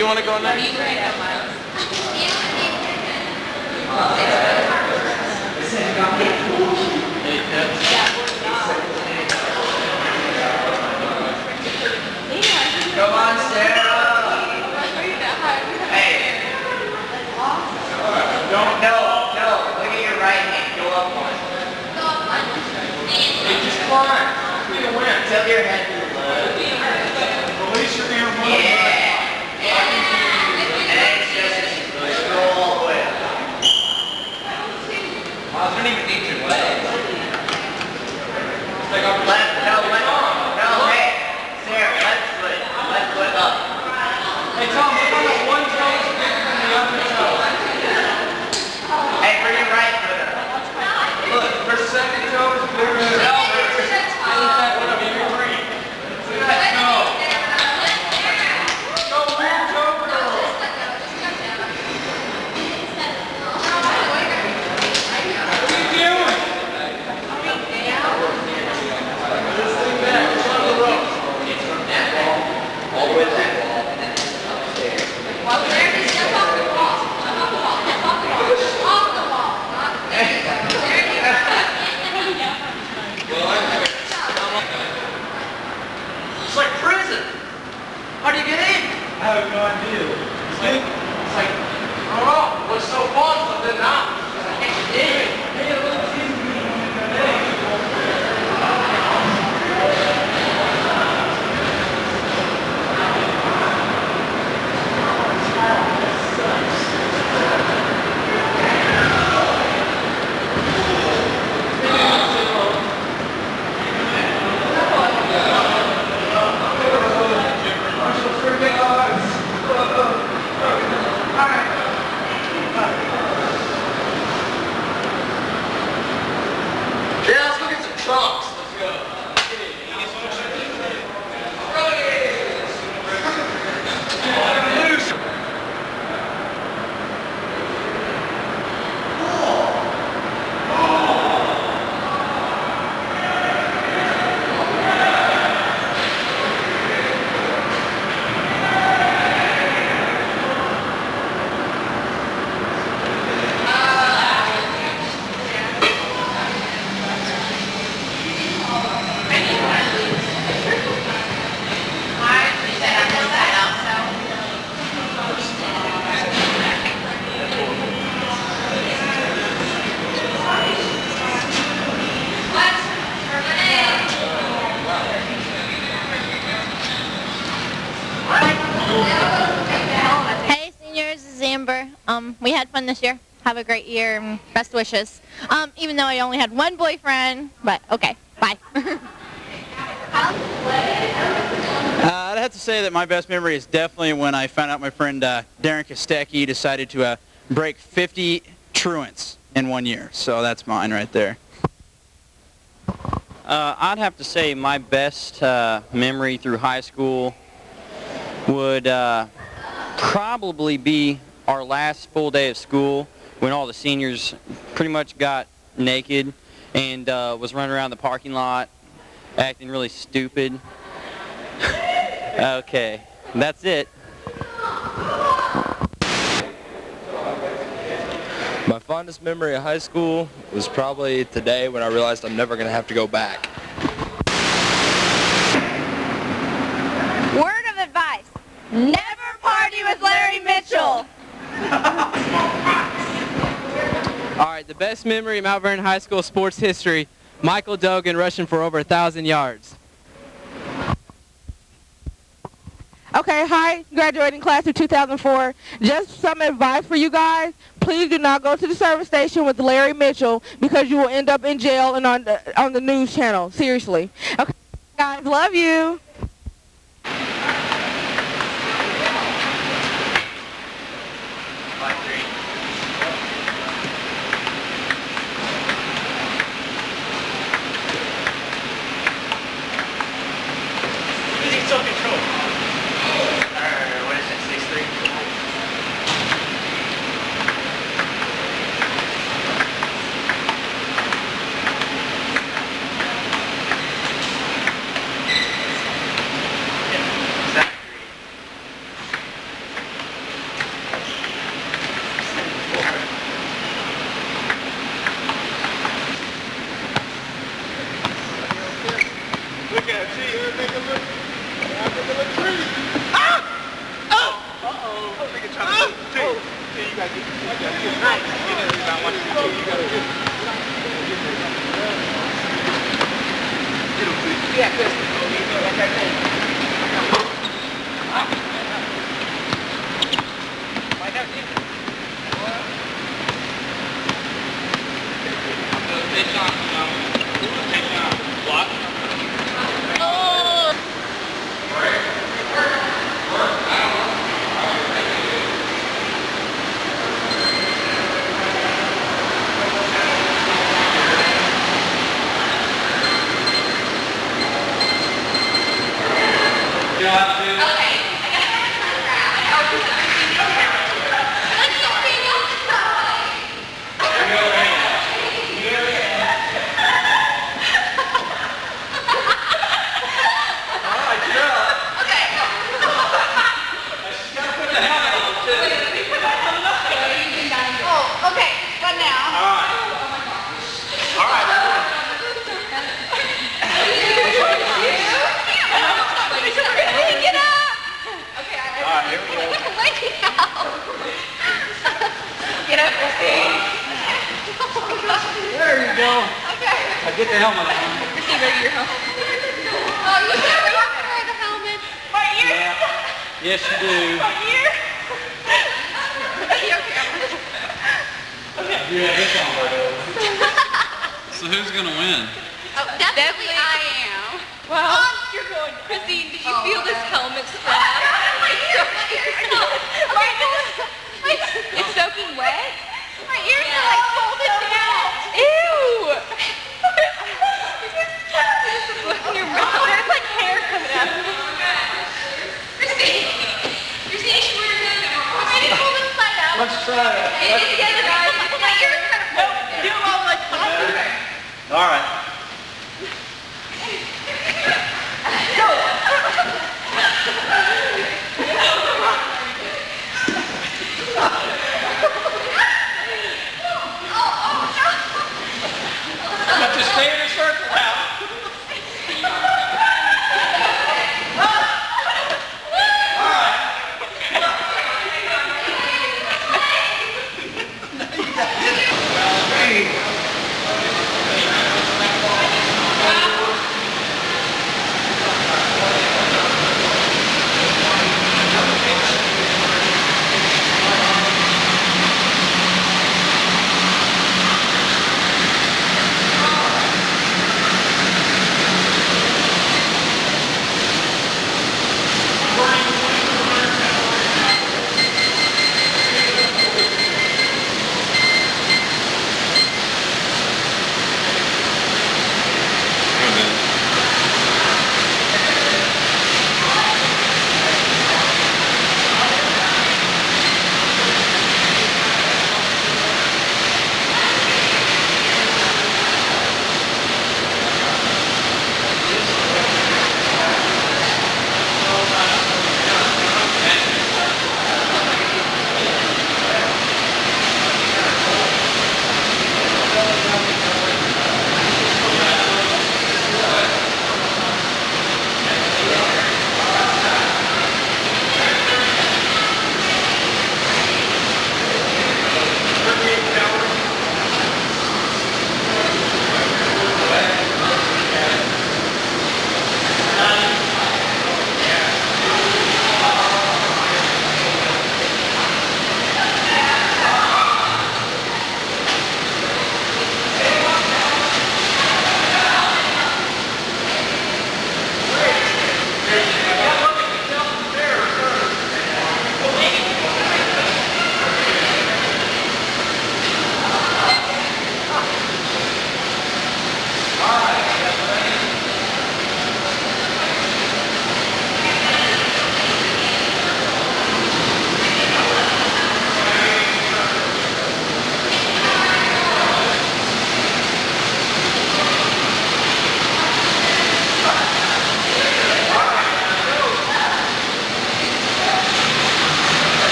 you want to go next? Come on, Sarah. Hey. Don't, no. Look at your right hand. Go up one. Hey, just It's like prison. How do you get in? I have no idea. It's like, I don't know. It was so fun, but then not. I can't get in. Hey seniors, this is Amber. We had fun this year. Have a great year and best wishes. Even though I only had one boyfriend, but okay, bye. I'd have to say that my best memory is definitely when I found out my friend Darren Kostecki decided to break 50 truants in 1 year. So that's mine right there. I'd have to say my best memory through high school would probably be our last full day of school when all the seniors pretty much got naked and was running around the parking lot acting really stupid. Okay, that's it. My fondest memory of high school was probably today when I realized I'm never going to have to go back. Word of advice, never party with Larry Mitchell. All right, the best memory of Mount Vernon High School sports history, Michael Dogan rushing for over 1,000 yards. Okay, hi, graduating class of 2004. Just some advice for you guys. Please do not go to the service station with Larry Mitchell because you will end up in jail and on the news channel. Seriously. Okay, guys, love you. Oh, okay. What now? All right. Get up! Okay, All right, here we go. Get up, Christy. There you go. Okay. Now get the helmet on. Christy, ready your helmet? Oh, you never have to wear the helmet. My ear. Yeah. Yes, you do. My ear. Your camera. You have this on, So who's gonna win? Oh, definitely I am. Wow. You're going. Christine, did you feel this helmet strap? It's soaking wet? My ears are like folded down. Ew! Your mouth. There's like hair coming out. Christine, you should wear your helmet. I didn't pull this side out. Let's try that. It's the other side. My ears kind of folded. Do all like All right. Have to stay in a circle now.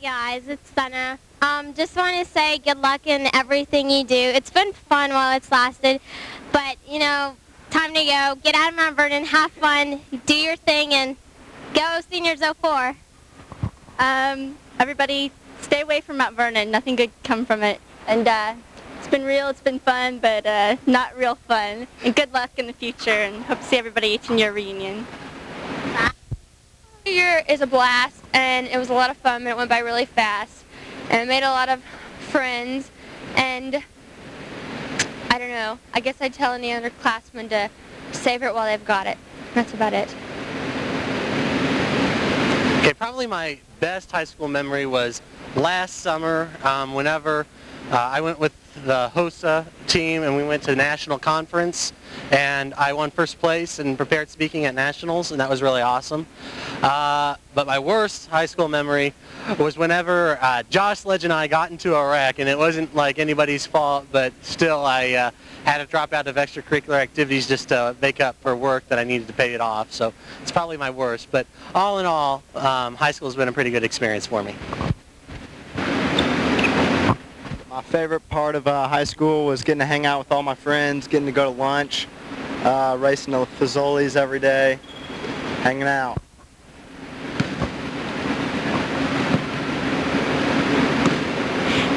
guys, it's Senna. Just want to say good luck in everything you do. It's been fun while it's lasted, but you know, time to go. Get out of Mount Vernon, have fun, do your thing, and go Seniors 04. Everybody, stay away from Mount Vernon. Nothing good come from it. And it's been real, it's been fun, but not real fun. And good luck in the future, and hope to see everybody at your reunion. New Year is a blast, and it was a lot of fun, and it went by really fast. And I made a lot of friends, and I don't know. I guess I'd tell any underclassmen to savor it while they've got it. That's about it. Okay, probably my best high school memory was last summer whenever I went with the HOSA team and we went to national conference, and I won first place in prepared speaking at nationals, and that was really awesome. But my worst high school memory was whenever Josh Sledge and I got into a wreck, and it wasn't like anybody's fault, but still I had to drop out of extracurricular activities just to make up for work that I needed to pay it off. So it's probably my worst. But all in all, high school has been a pretty good experience for me. My favorite part of high school was getting to hang out with all my friends, getting to go to lunch, racing to Fazoli's every day, hanging out.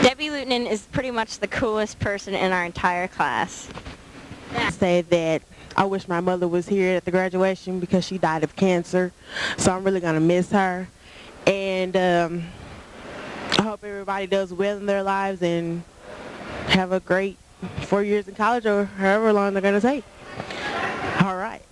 Debbie Luton is pretty much the coolest person in our entire class. I say that I wish my mother was here at the graduation because she died of cancer, so I'm really going to miss her. And I hope everybody does well in their lives and have a great 4 years in college or however long they're going to take. All right.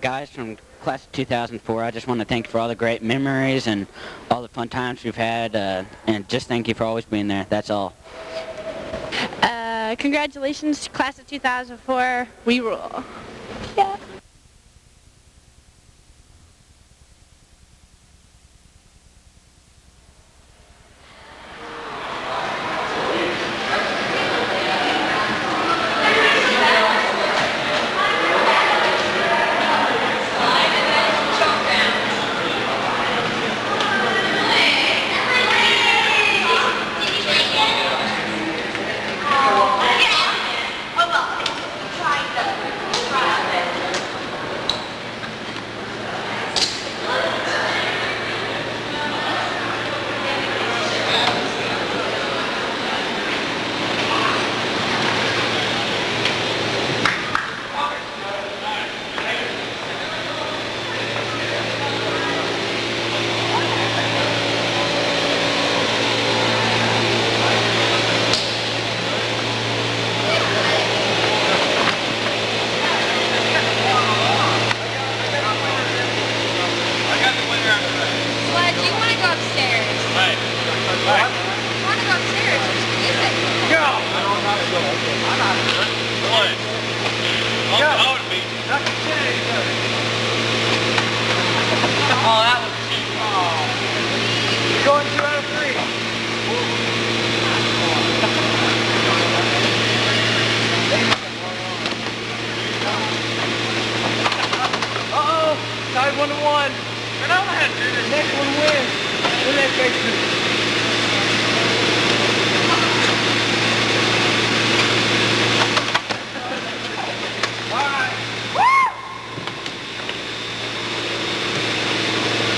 Guys from class of 2004, I just want to thank you for all the great memories and all the fun times we've had, and just thank you for always being there. That's all. Congratulations, class of 2004. We rule. Yeah.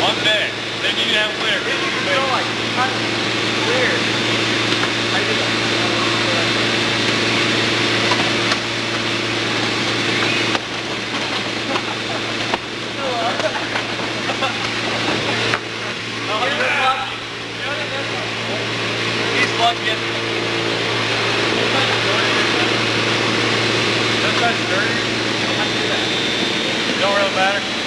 One day. Then you have clear. He's lucky. That's dirty. Don't really matter.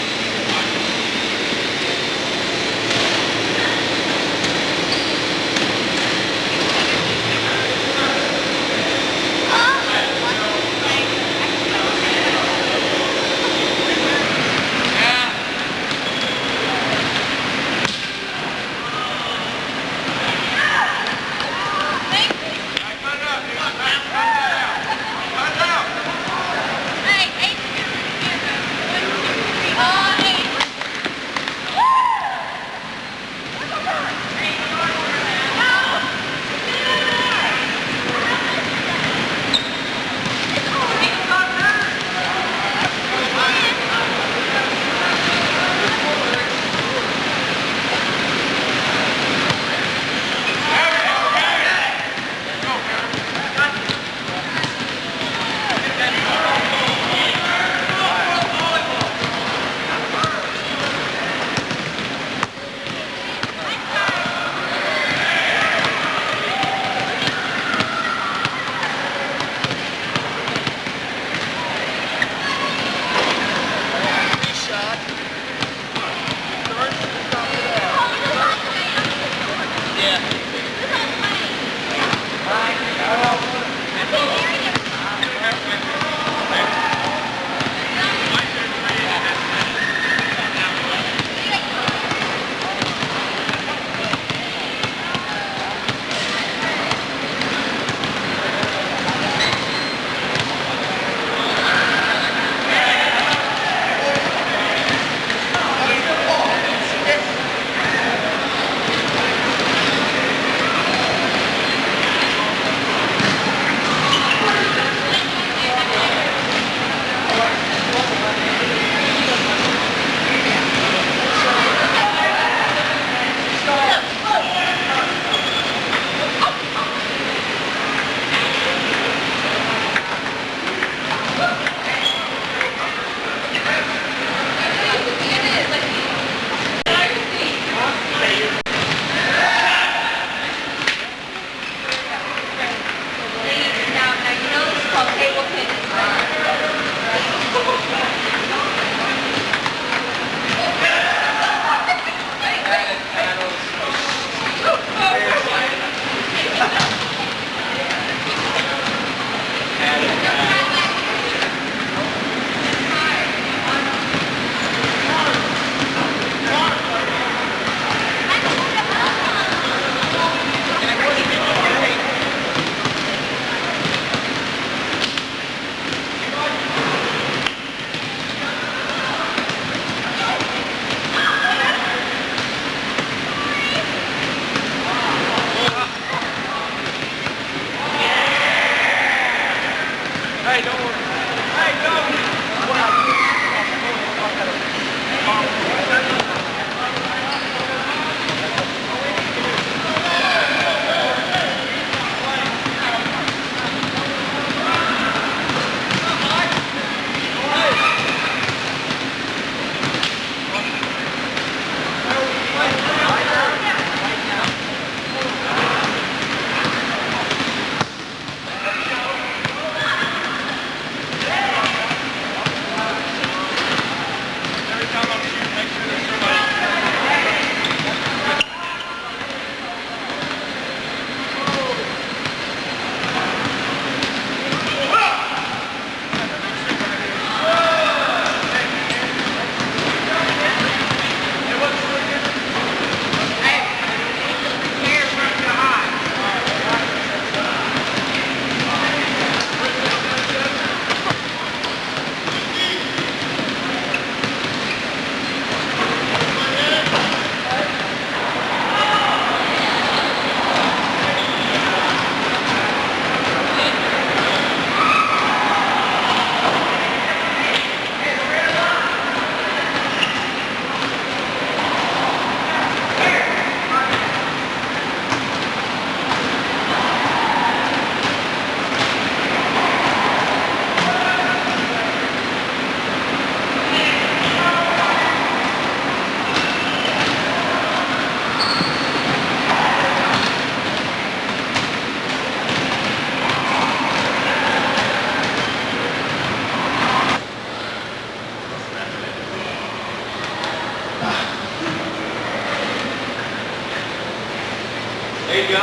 There you go.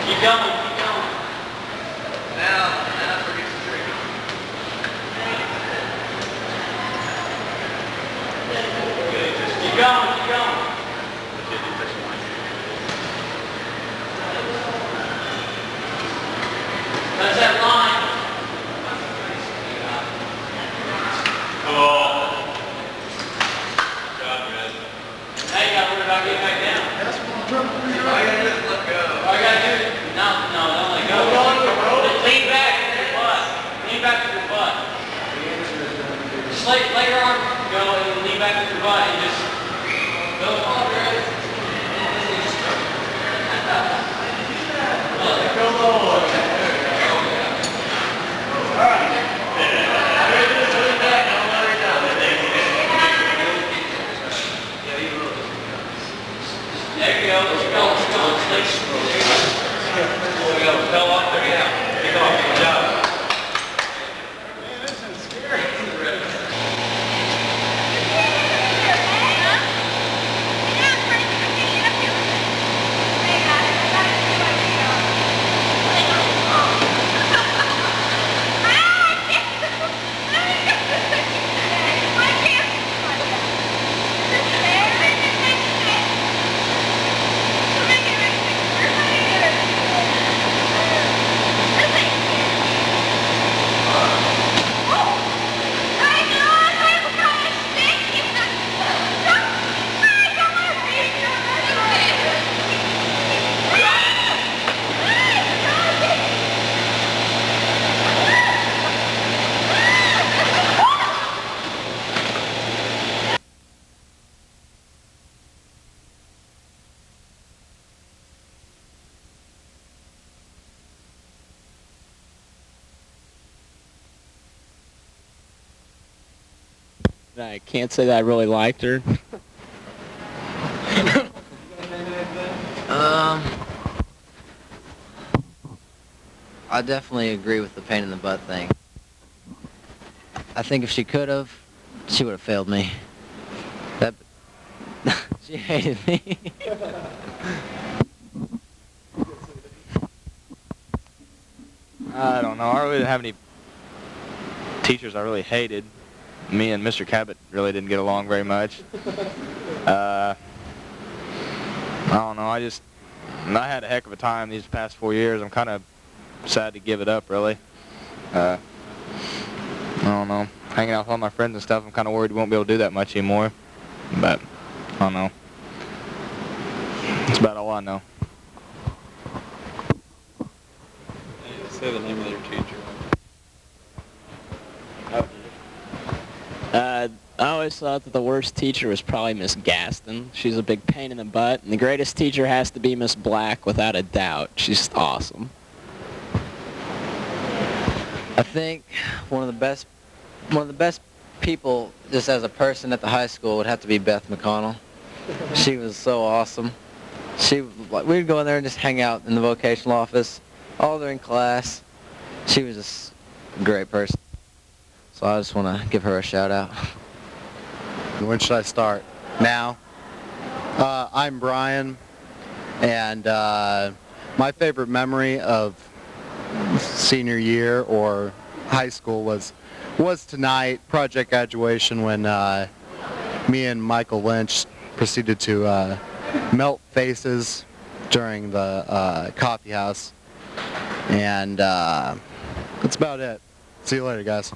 Keep going, keep going. Now forget the trick. Good, just keep going, keep going. Touch that line. Cool. Good job, guys. Now you gotta worry about getting back down. All you gotta do is let go. All you gotta do is, no, don't let go. Lean back with your butt. Lean back with your butt. Just let your arm go and lean back with your butt and just go forward. Go lower. All right. There you go. Let's go. Let's go. There you go. Fell off. There you go. Pick off. Good job. Man, this is scary. I can't say that I really liked her. I definitely agree with the pain in the butt thing. I think if she could have, she would have failed me. That she hated me. I don't know. I really didn't have any teachers I really hated. Me and Mr. Cabot really didn't get along very much. I don't know. I had a heck of a time these past 4 years. I'm kind of sad to give it up, really. I don't know. Hanging out with all my friends and stuff, I'm kind of worried we won't be able to do that much anymore. But, I don't know. That's about all I know. Say the name of their teacher. I always thought that the worst teacher was probably Miss Gaston. She's a big pain in the butt. And the greatest teacher has to be Miss Black, without a doubt. She's just awesome. I think one of the best people, just as a person at the high school, would have to be Beth McConnell. She was so awesome. We'd go in there and just hang out in the vocational office all during class. She was just a great person. So I just want to give her a shout out. When should I start? Now. I'm Brian, and my favorite memory of senior year or high school was tonight, project graduation, when me and Michael Lynch proceeded to melt faces during the coffee house, and that's about it. See you later, guys.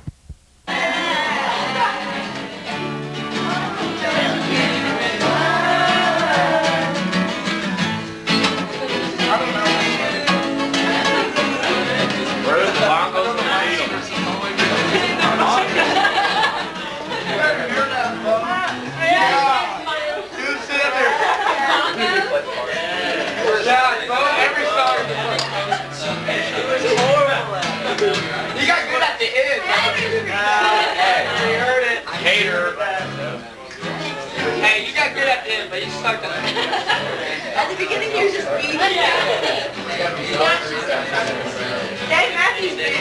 You got good at the end. Hey, you heard it. I hate her. Hey, you got good at the end, but you sucked at it. At the beginning, you were just beating. Dave Matthews did.